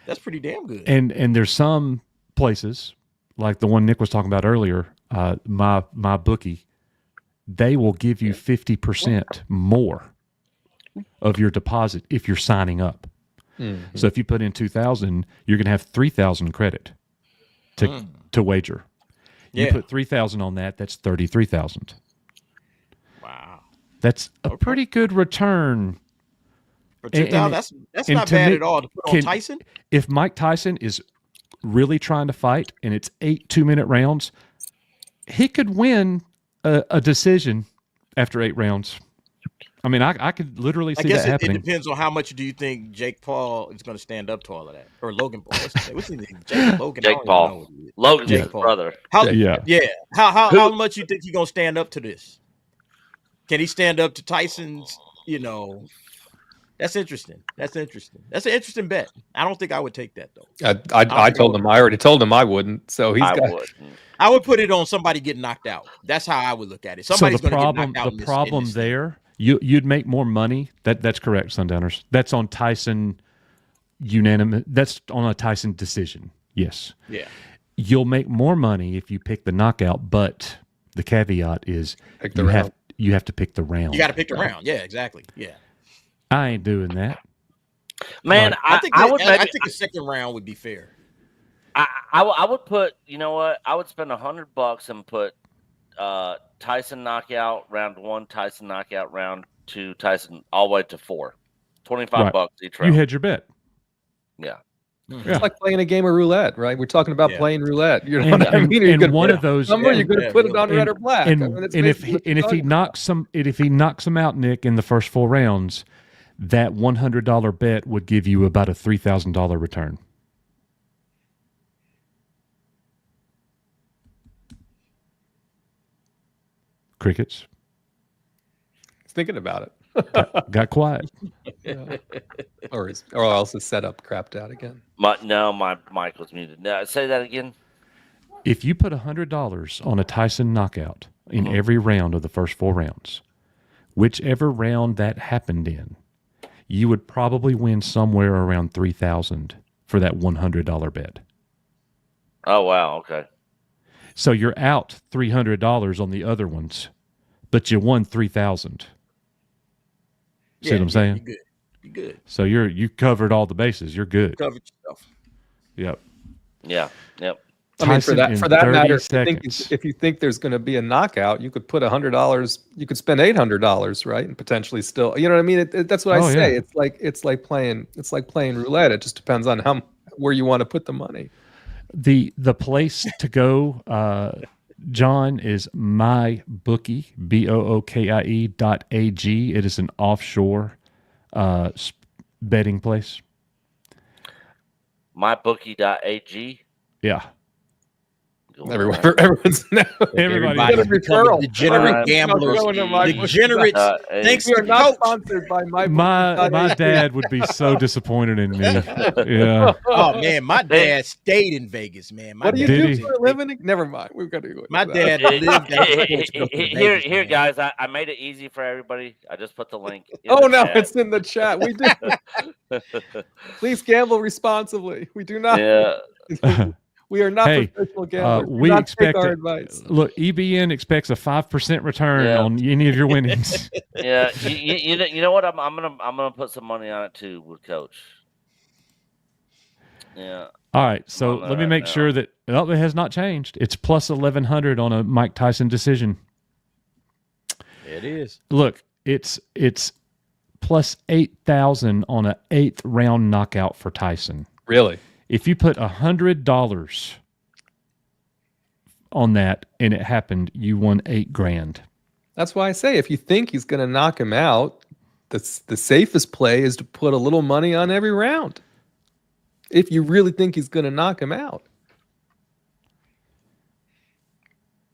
That's pretty damn good. And there's some places like the one Nick was talking about earlier, my bookie, they will give you 50% more of your deposit if you're signing up. So if you put in 2,000, you're going to have 3,000 credit to wager. You Yeah. put 3,000 on that, that's 33,000. Wow. That's a pretty good return. For And- 2,000, and- that's and not to bad me- at all to put on can- Tyson. If Mike Tyson is really trying to fight and it's 8 2-minute rounds, he could win a decision after 8 rounds. I mean, I could literally I see guess that it happening. depends on how much do you think Jake Paul is going to stand up to all of that, or Logan Paul. What's his name? Jake Logan. I Jake don't even Paul. know what he is. Logan's Jake his Paul. brother. How, Yeah. yeah. How much you think he's going to stand up to this? Can he stand up to Tyson's? That's interesting. That's an interesting bet. I don't think I would take that though. I told him. I already told him I wouldn't. So he's I got. would. I would put it on somebody getting knocked out. That's how I would look at it. Somebody's so the going to get problem, knocked out. the problem there, you'd make more money. That's correct, Sundowners. That's on Tyson unanimous. That's on a Tyson decision. Yes. Yeah. You'll make more money if you pick the knockout, but the caveat is Pick the you round. have to pick the round. You got to pick the round. Yeah, exactly. Yeah. I ain't doing that. Man, I think I would I maybe, think a second round would be fair. I would put, you know what? I would spend $100 and put Tyson knockout round 1, Tyson knockout round 2, Tyson all the way to 4. $25 Right. each You round. had your bet. Yeah. Yeah. It's like playing a game of roulette, right? We're talking about Yeah. playing roulette. You know And, what I and- mean? Are you and gonna one put of those, number, you're going to Yeah, put it yeah. on red or black. and, I mean, that's and if basically he, what you're talking about. if he knocks him out, Nick, in the first 4 rounds, that $100 bet would give you about a $3,000 return. Crickets He's thinking about it. got quiet. Yeah. or else his setup crapped out again. My mic was muted. No, say that again. If you put $100 on a Tyson knockout in Uh-huh. every round of the first 4 rounds, whichever round that happened in, you would probably win somewhere around $3,000 for that $100 bet. Oh wow. Okay. So you're out $300 on the other ones, but you won $3,000. See what I'm saying? You good. You good. So you covered all the bases. You're good. Covered yourself. Yep. Yeah. Yep. I mean, Tyson in for that 30 matter, seconds. if you think there's going to be a knockout, you could put $100. You could spend $800, right, and potentially still. You know what I mean? That's what I Oh, say. yeah. It's like playing roulette. It just depends on where you want to put the money. The place to go, John, is MyBookie, BOOKIE.ag. It is an offshore betting place. MyBookie.ag. Yeah. Go Everyone's now. Everybody- Got a becoming referral. degenerate Alright. gamblers. Going to my- Degenerates. Thanks We to are not Coach. sponsored by My MyBookie.ag. dad would be so disappointed in me. Yeah. Oh man, my dad stayed in Vegas, man. My What do you dad Did do he? for a living? Never mind. We've got to go. My dad Here, lived at the sports book in here, Vegas, man. guys. I made it easy for everybody. I just put the link. in Oh the no, chat. it's in the chat. We do. Please gamble responsibly. We do not. Yeah. We are not Hey, professional gamblers. Do we not expect take our it. advice. Look, EBN expects a 5% return Yeah. on any of your winnings. Yeah. You know what? I'm gonna put some money on it too with Coach. Yeah. All right, so on there let me right make now. sure that it has not changed. It's plus 1,100 on a Mike Tyson decision. It is. Look, it's plus 8,000 on an 8th round knockout for Tyson. Really? If you put $100 on that and it happened, you won $8,000. That's why I say if you think he's going to knock him out, the safest play is to put a little money on every round. If you really think he's going to knock him out.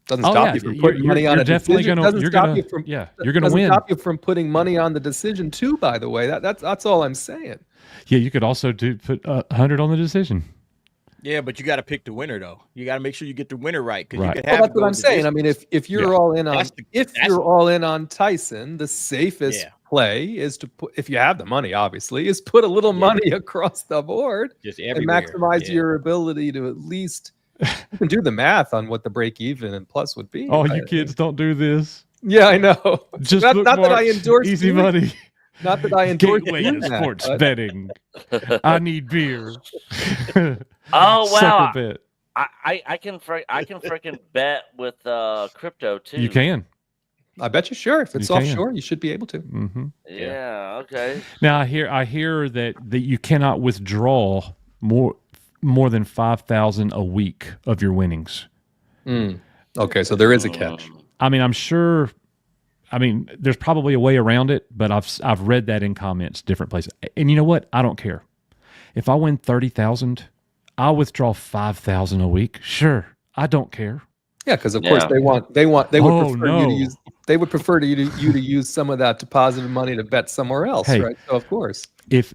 Doesn't Oh, stop yeah, you from you're- putting money you're on a definitely decision. gonna- Doesn't you're stop gonna- you from yeah, you're gonna doesn't win. stop you from putting money on the decision too. By the way, that's all I'm saying. Yeah, you could also put 100 on the decision. Yeah, but you got to pick the winner though. You got to make sure you get the winner right because Right. you could Well, have. that's what I'm saying. I mean, if you're Yeah. all in on That's all in on Tyson, the safest Yeah. play is to put, if you have the money, obviously, is put a little money across the board just and everywhere. maximize Yeah. your ability to at least you can do the math on what the break even and plus would be. Oh, right? you kids don't do this. Yeah, I know. Just not that I bookmarks, endorse easy doing it. money. Not that I endorse Gateway doing to that, sports but- betting. I need beer. Oh Suck wow! a bit. I can freaking bet with crypto too. You can. I bet you sure. If it's You can. offshore, you should be able to. Hmm. Yeah. Okay. Now I hear that you cannot withdraw more than 5,000 a week of your winnings. Okay, so there is a catch. I mean, I'm sure. I mean, there's probably a way around it, but I've read that in comments, different places. And you know what? I don't care. If I win 30,000, I'll withdraw 5,000 a week. Sure, I don't care. Yeah, because of course Yeah. they would Oh, prefer you no. to use they would prefer you to use some of that deposited money to bet somewhere else, Hey. right? So of course. If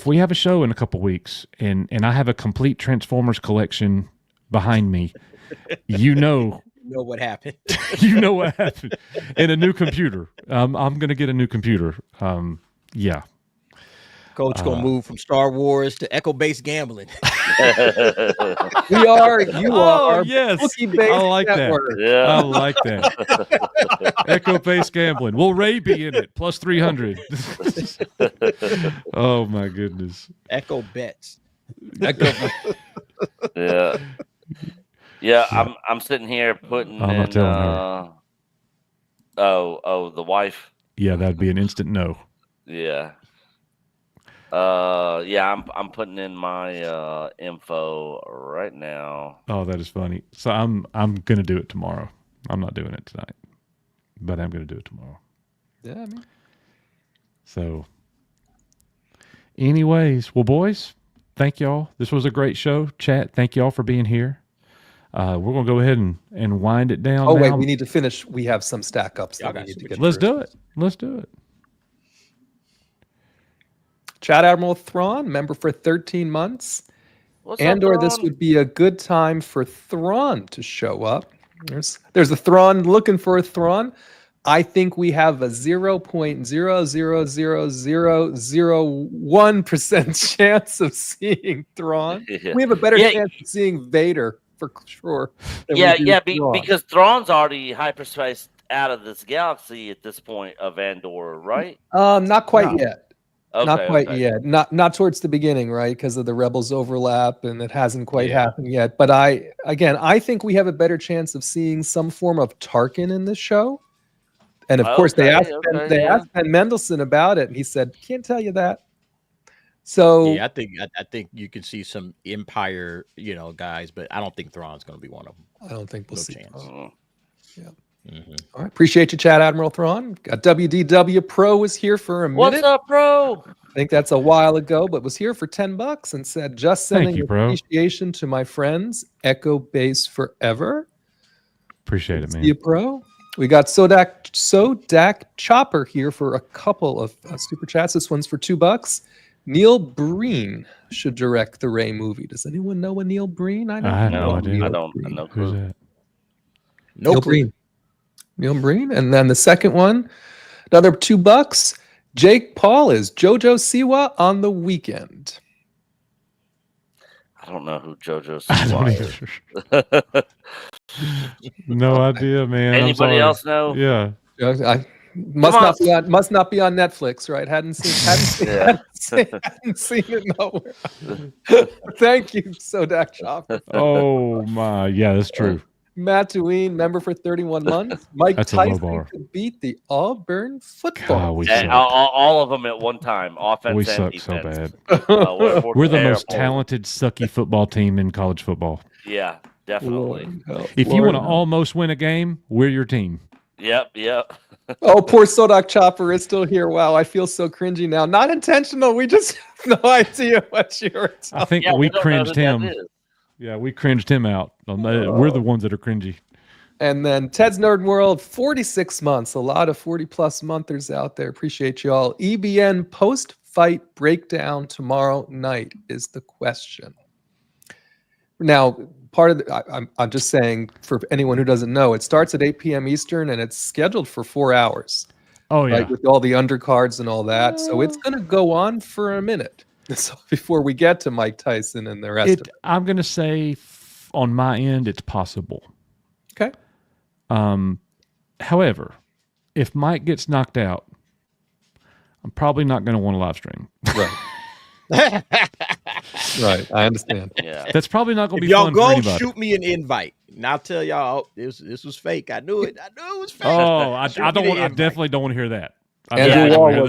we have a show in a couple weeks and I have a complete Transformers collection behind me, you know what happened. you know what happened. And a new computer. I'm going to get a new computer. Yeah. Coach gonna move from Star Wars to Echo-based gambling. We are, you are, yes. bookie-based I like network. that. Yeah. I like that. Echo-based gambling. Will Ray be in it? Plus 300. Oh, my goodness. Echo bets. Yeah. Yeah. I'm sitting here putting I'm not in. telling her. The wife. Yeah, that'd be an instant no. Yeah. I'm putting in my info right now. Oh, that is funny. So I'm going to do it tomorrow. I'm not doing it tonight, but I'm going to do it tomorrow. Yeah, I mean, So, anyways, well, boys, thank y'all. This was a great show. Chat, thank y'all for being here. We're going to go ahead and wind it down. oh wait, now. we need to finish. We have some stack ups that we need to get Let's through. do it. Let's do it. Chad Admiral Thrawn, member for 13 months. What's up, And/or this Ron? would be a good time for Thrawn to show up. There's a Thrawn looking for a Thrawn. I think we have a 0.0000001% chance of seeing Thrawn. Yeah. We have a better Yeah. chance of seeing Vader for sure. than we Yeah, do yeah, Thrawn. because Thrawn's already hyperspaced out of this galaxy at this point of Andor, right? Not quite No. yet. Okay, Not quite okay. yet. Not towards the beginning, right? Because of the Rebels overlap, and it hasn't quite Yeah. happened yet. But I think we have a better chance of seeing some form of Tarkin in this show. And of course, they Okay, asked okay, yeah. asked Ben Mendelsohn about it, and he said, "Can't tell you that." So Yeah, I think you can see some Empire, guys, but I don't think Thrawn's going to be one of them. I don't think we'll No see. chance. Mm. All right, appreciate you, Chad Admiral Thrawn. WDW Pro was here for a minute. What's up, bro? I think that's a while ago, but was here for $10 and said, "Just sending you, bro. appreciation to my friends, Echo Base Forever." Appreciate it, See man. you, bro. We got Sodak Chopper here for a couple of super chats. This one's for $2. Neil Breen should direct the Ray movie. Does anyone know a Neil Breen? I have no No, idea. I don't. No Who's clue. that? Neil Breen. Neil Breen. And then the second one, another $2. Jake Paul is Jojo Siwa on the weekend. I don't know who JoJo I don't Siwa is. either. No idea, man. I'm Anybody sorry. else know? Yeah. I must Come not be on Netflix, right? Hadn't seen Yeah. hadn't seen it nowhere. Thank you, Sodak Chopper. Oh my. Yeah, that's true. Matt Deween, member for 31 months. Mike That's a low Tyson bar. could beat the Auburn God, football. we And suck. all of them at one time, offense We and suck defense. so bad. We're the most terrible. talented, sucky football team in college football. Yeah, definitely. If you want to almost win a game, we're your team. Yep. Oh, poor Sodak Chopper is still here. Wow, I feel so cringy now. Not intentional. We just have no idea what you were talking. I think Yeah, we don't know cringed who that him. is. Yeah, we cringed him out. We're the ones that are cringy. And then Ted's Nerd World, 46 months. A lot of 40 plus monthers out there. Appreciate you all. EBN post fight breakdown tomorrow night is the question. Now, part of I'm just saying for anyone who doesn't know, it starts at 8 p.m. Eastern and it's scheduled for 4 hours. Oh yeah. Like with all the undercards and all that. So it's going to go on for a minute. So before we get to Mike Tyson and the rest of it. I'm going to say on my end, it's possible. Okay. However, if Mike gets knocked out, I'm probably not going to want to live stream. Right. Right. I understand. Yeah. That's probably not going to If be y'all fun for go, anybody. shoot me an invite, and I'll tell y'all this was fake. I knew it. I knew it was fake. Oh, I Shoot me don't. the Want, I invite. definitely don't want to hear that. I Andrew definitely Wall don't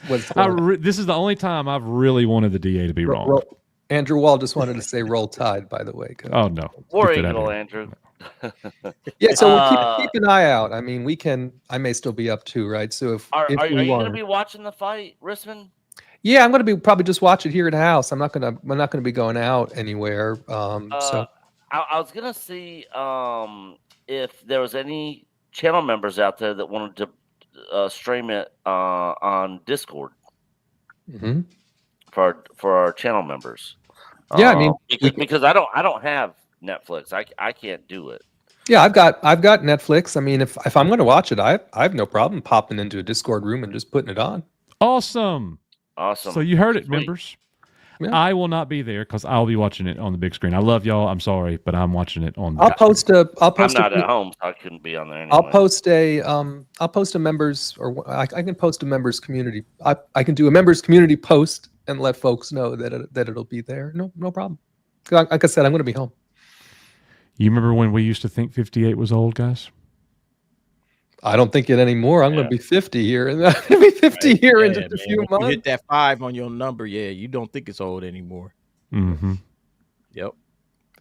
was, wanna hear that. This is the only time I've really wanted the DA to be wrong. Andrew Wall just wanted to say roll tide, by the way. Go. Oh no, War Get that out of Eagle, here. Andrew. Yeah, so we'll Uh, keep an eye out. I mean, I may still be up too, right? So if Are we you going want to be watching the fight, Risman? yeah, I'm going to be probably just watch it here at the house. I'm not going to be going out anywhere. So I was gonna see if there was any channel members out there that wanted to stream it on Discord mhm. for our channel members. Yeah, I mean, because I don't have Netflix. I can't do it. yeah, I've got Netflix. I mean, if I'm going to watch it, I have no problem popping into a Discord room and just putting it on. Awesome. Awesome. So you heard it, Sweet. members. Yeah. I will not be there because I'll be watching it on the big screen. I love y'all. I'm sorry, but I'm watching it on. The I'll big screen. post a I'm not at home, so I couldn't be on there anyway. I'll post a members, or I can post a members community. I can do a members community post and let folks know that it'll be there. No problem. Like I said, I'm going to be home. You remember when we used to think 58 was old, guys? I don't think it anymore. I'm going Yeah. to be 50 here, and I'm going to be 50 here in Yeah, just a man, few when you months. hit that 5 on your number, yeah, you don't think it's old anymore. Mm-hmm. Yep.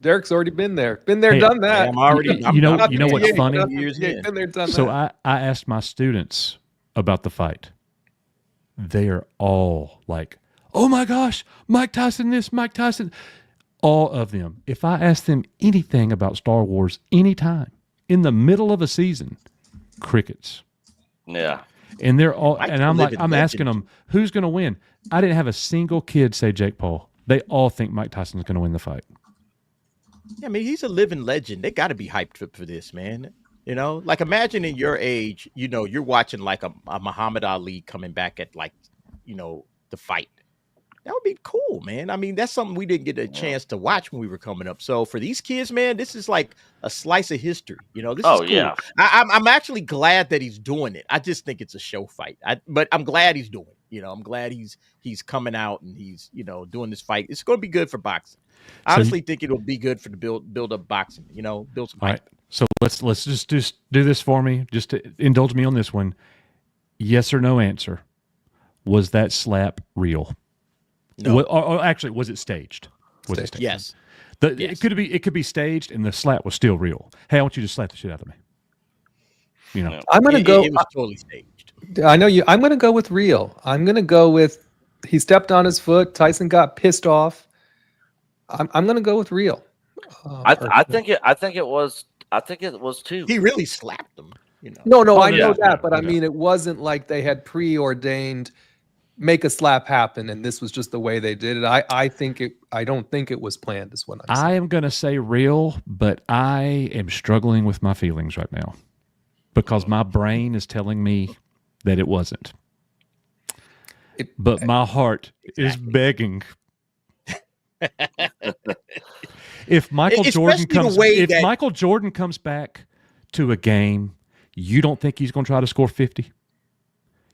Derek's already been there, Hey, done Yeah, that. I'm already. You know- Not you know what's 58, funny? not Years 58, in. been there, done So that. I asked my students about the fight. They are all like, "Oh my gosh, Mike Tyson this, Mike Tyson." All of them. If I ask them anything about Star Wars anytime in the middle of a season, crickets. Yeah. And they're all, Mike's and a I'm like, living I'm asking legend. them, who's going to win? I didn't have a single kid say Jake Paul. They all think Mike Tyson's going to win the fight. Yeah, I mean, he's a living legend. They got to be hyped for this, man. You know, like imagine in your age, you know, you're watching like a Muhammad Ali coming back at like, you know, the fight. That would be cool, man. I mean, that's something we didn't get a chance to watch when we were coming up. So for these kids, man, this is like a slice of history. You know, this is cool. Yeah. I'm actually glad that he's doing it. I just think it's a show fight. But I'm glad he's doing it. You know, I'm glad he's coming out and he's, you know, doing this fight. It's going to be good for boxing. I So honestly think it'll be good for the build up boxing. You know, build some All hype. right. So let's just do this for me. Just to indulge me on this one. Yes or no answer. Was that slap real? No. Or actually, was it staged? Was it staged? Yes. It could be staged, and the slap was still real. Hey, I want you to slap the shit out of me. You know. Yeah. I'm going to It go. was totally staged. I know you. I'm going to go with real. I'm going to go with he stepped on his foot. Tyson got pissed off. I'm going to go with real. I think it was too. He really slapped him. You know. No, Oh, I yeah, know yeah, that, but I yeah. mean, it wasn't like they had preordained make a slap happen, and this was just the way they did it. I don't think it was planned. Is what I'm saying. I am going to say real, but I am struggling with my feelings right now because my brain is telling me that it wasn't. But my heart is begging. If Michael Jordan Especially the way if that- Michael Jordan comes back to a game, you don't think he's going to try to score 50?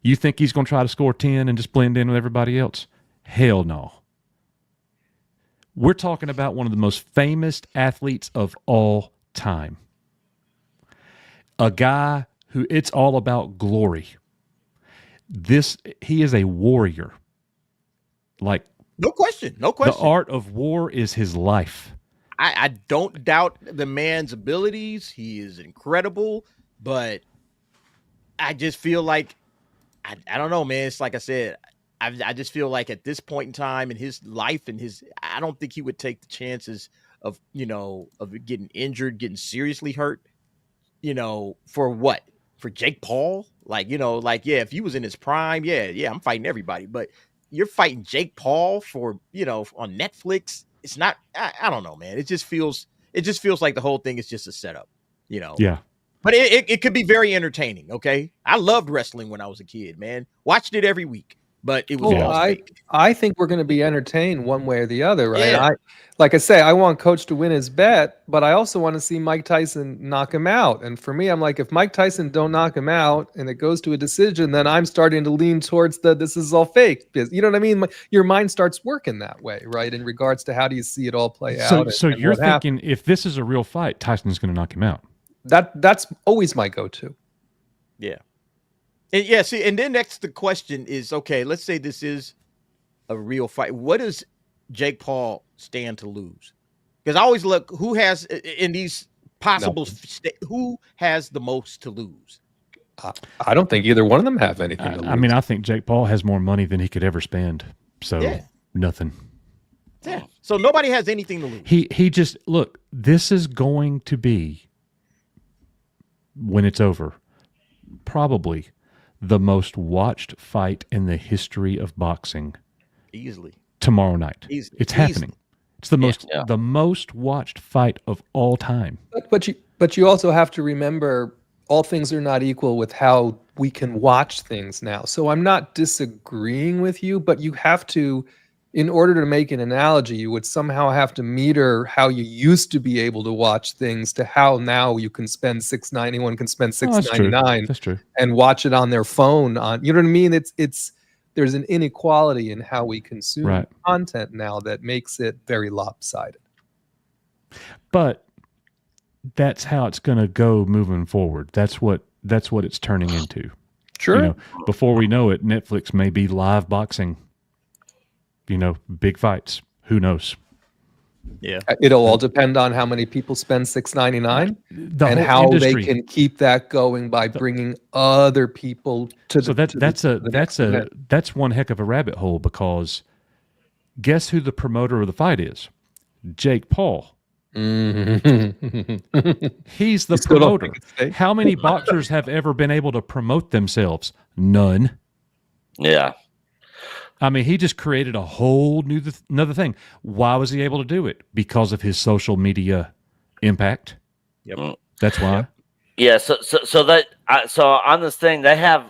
You think he's going to try to score 10 and just blend in with everybody else? Hell no. We're talking about one of the most famous athletes of all time. A guy who it's all about glory. He is a warrior. Like No question. No the question. art of war is his life. I don't doubt the man's abilities. He is incredible, but I just feel like I don't know, man. It's like I said, I just feel like at this point in time in his life and I don't think he would take the chances of, you know, of getting injured, getting seriously hurt, you know, for what? For Jake Paul? Like, you know, like, yeah, if he was in his prime, yeah, I'm fighting everybody, but you're fighting Jake Paul for, you know, on Netflix. It's not, I don't know, man. It just feels like the whole thing is just a setup, you know? Yeah. But it could be very entertaining, okay? I loved wrestling when I was a kid, man. Watched it every week. but it was Well, all fake. I think we're going to be entertained one way or the other, right? Yeah. Like I say, I want Coach to win his bet, but I also want to see Mike Tyson knock him out. And for me, I'm like, if Mike Tyson don't knock him out and it goes to a decision, then I'm starting to lean towards this is all fake. Because, you know what I mean? Your mind starts working that way, right? In regards to how do you see it all play out? So and you're what happens. thinking if this is a real fight, Tyson's going to knock him out. That's always my go-to. Yeah. And yeah, see, and then next the question is, okay, let's say this is a real fight. What does Jake Paul stand to lose? Because I always look who has in these possible who has the most to lose. I don't think either one of them have anything to lose. I mean, I think Jake Paul has more money than he could ever spend. So Yeah. nothing. Yeah. So nobody has anything to lose. He just look, this is going to be, when it's over, probably the most watched fight in the history of boxing Easily. tomorrow night. Easily. It's happening. It's the Yeah. the most watched fight of all time. But you also have to remember all things are not equal with how we can watch things now. So I'm not disagreeing with you, but you have to, in order to make an analogy, you would somehow have to meter how you used to be able to watch things to how now you can spend $6.90, one can spend Oh, that's true. $6.99 That's true. and watch it on their phone. You know what I mean? It's there's an inequality in how we consume Right. content now that makes it very lopsided. But that's how it's going to go moving forward. That's what it's turning into. Sure. You know, before we know it, Netflix may be live boxing. You know, big fights. Who knows? Yeah. It'll all depend on how many people spend $6.99 The and whole how industry. they can keep that going by bringing other people to So the. that's one heck of a rabbit hole, because guess who the promoter of the fight is? Jake Paul. Mhm. He's the You still don't promoter. think it's fake? How many boxers have ever been able to promote themselves? None. Yeah. I mean, he just created a whole new another thing. Why was he able to do it? Because of his social media impact. Yep. That's why. Yeah, so on this thing they have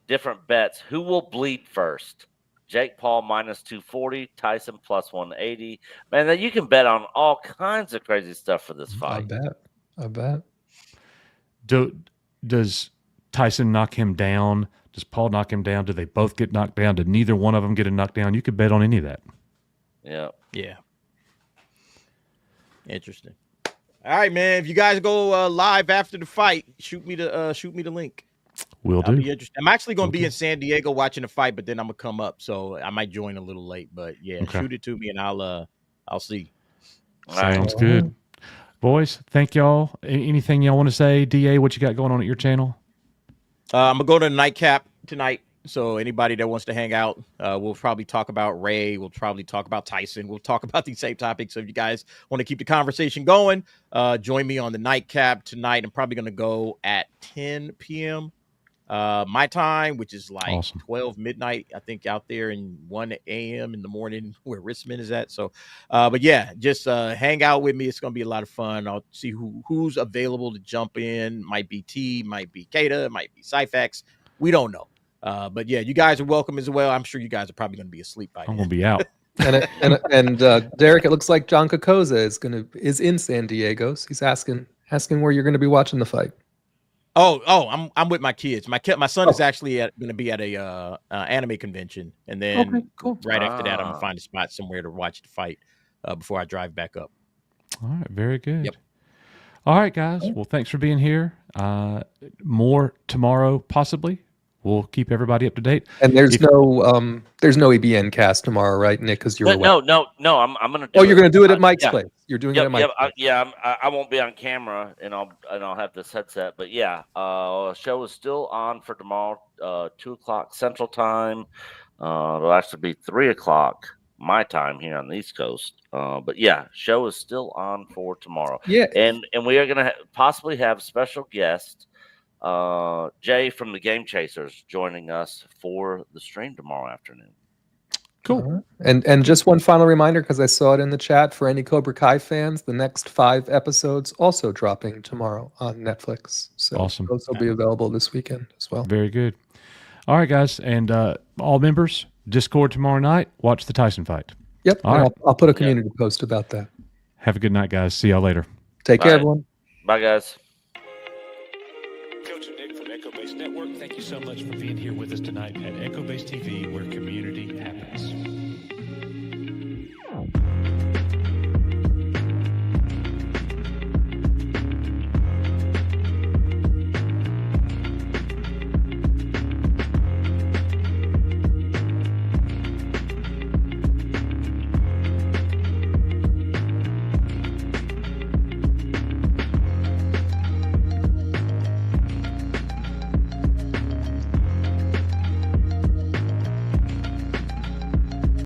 different bets. Who will bleed first? Jake Paul minus 240, Tyson plus 180. Man, then you can bet on all kinds of crazy stuff for this I fight. bet. Does Tyson knock him down? Does Paul knock him down? Do they both get knocked down? Did neither one of them get a knockdown? You could bet on any of that. Yeah. Yeah. Interesting. All right, man. If you guys go live after the fight, shoot me the link. Will I'll do. be interested. I'm actually going to be Okay. in San Diego watching the fight, but then I'm gonna come up, so I might join a little late. But yeah, Okay. shoot it to me, and I'll see. All right. Sounds good. Boys, thank y'all. Anything y'all want to say? DA, what you got going on at your channel? I'm gonna go to the nightcap tonight. So anybody that wants to hang out, we'll probably talk about Ray. We'll probably talk about Tyson. We'll talk about these same topics. So if you guys want to keep the conversation going, join me on the nightcap tonight. I'm probably going to go at 10 p.m. My time, which is like Awesome. 12 midnight, I think, out there, and 1 a.m. in the morning where Richmond is at. So, but yeah, just hang out with me. It's going to be a lot of fun. I'll see who's available to jump in. Might be T, might be Kata, might be Cyphex. We don't know. But yeah, you guys are welcome as well. I'm sure you guys are probably going to be asleep by I'm then. going to be out. And Derek, it looks like John Kokoza is in San Diego. So he's asking where you're going to be watching the fight. Oh, I'm with my kids. My son is actually going to be at a anime convention, and then Okay, cool. right after that, I'm Ah. gonna find a spot somewhere to watch the fight before I drive back up. All right, very good. Yep. All right, guys. Well, thanks for being here. More tomorrow, possibly. We'll keep everybody up to date. And there's If- no EBN cast tomorrow, right, Nick? Because you're away. No. I'm gonna. Oh, you're going to do it at Uh, Mike's yeah. place. You're doing it at Mike's place. I won't be on camera, and I'll have this headset. But yeah, show is still on for tomorrow, 2:00 Central Time. It'll actually be 3:00 my time here on the East Coast. But yeah, show is still on for tomorrow, Yeah. and we are gonna possibly have special guest Jay from the Game Chasers joining us for the stream tomorrow afternoon. Cool. And just one final reminder, because I saw it in the chat, for any Cobra Kai fans, the next 5 episodes also dropping tomorrow on Netflix. So Awesome. those will be available this weekend as well. Very good. All right, guys, and all members, Discord tomorrow night. Watch the Tyson fight. Yep. All and right. I'll put a community post about that. Have a good night, guys. See y'all later. Take care, Bye. everyone. Bye, guys. Coach and Nick from Echo Base Network, thank you so much for being here with us tonight at Echo Base TV, where community happens.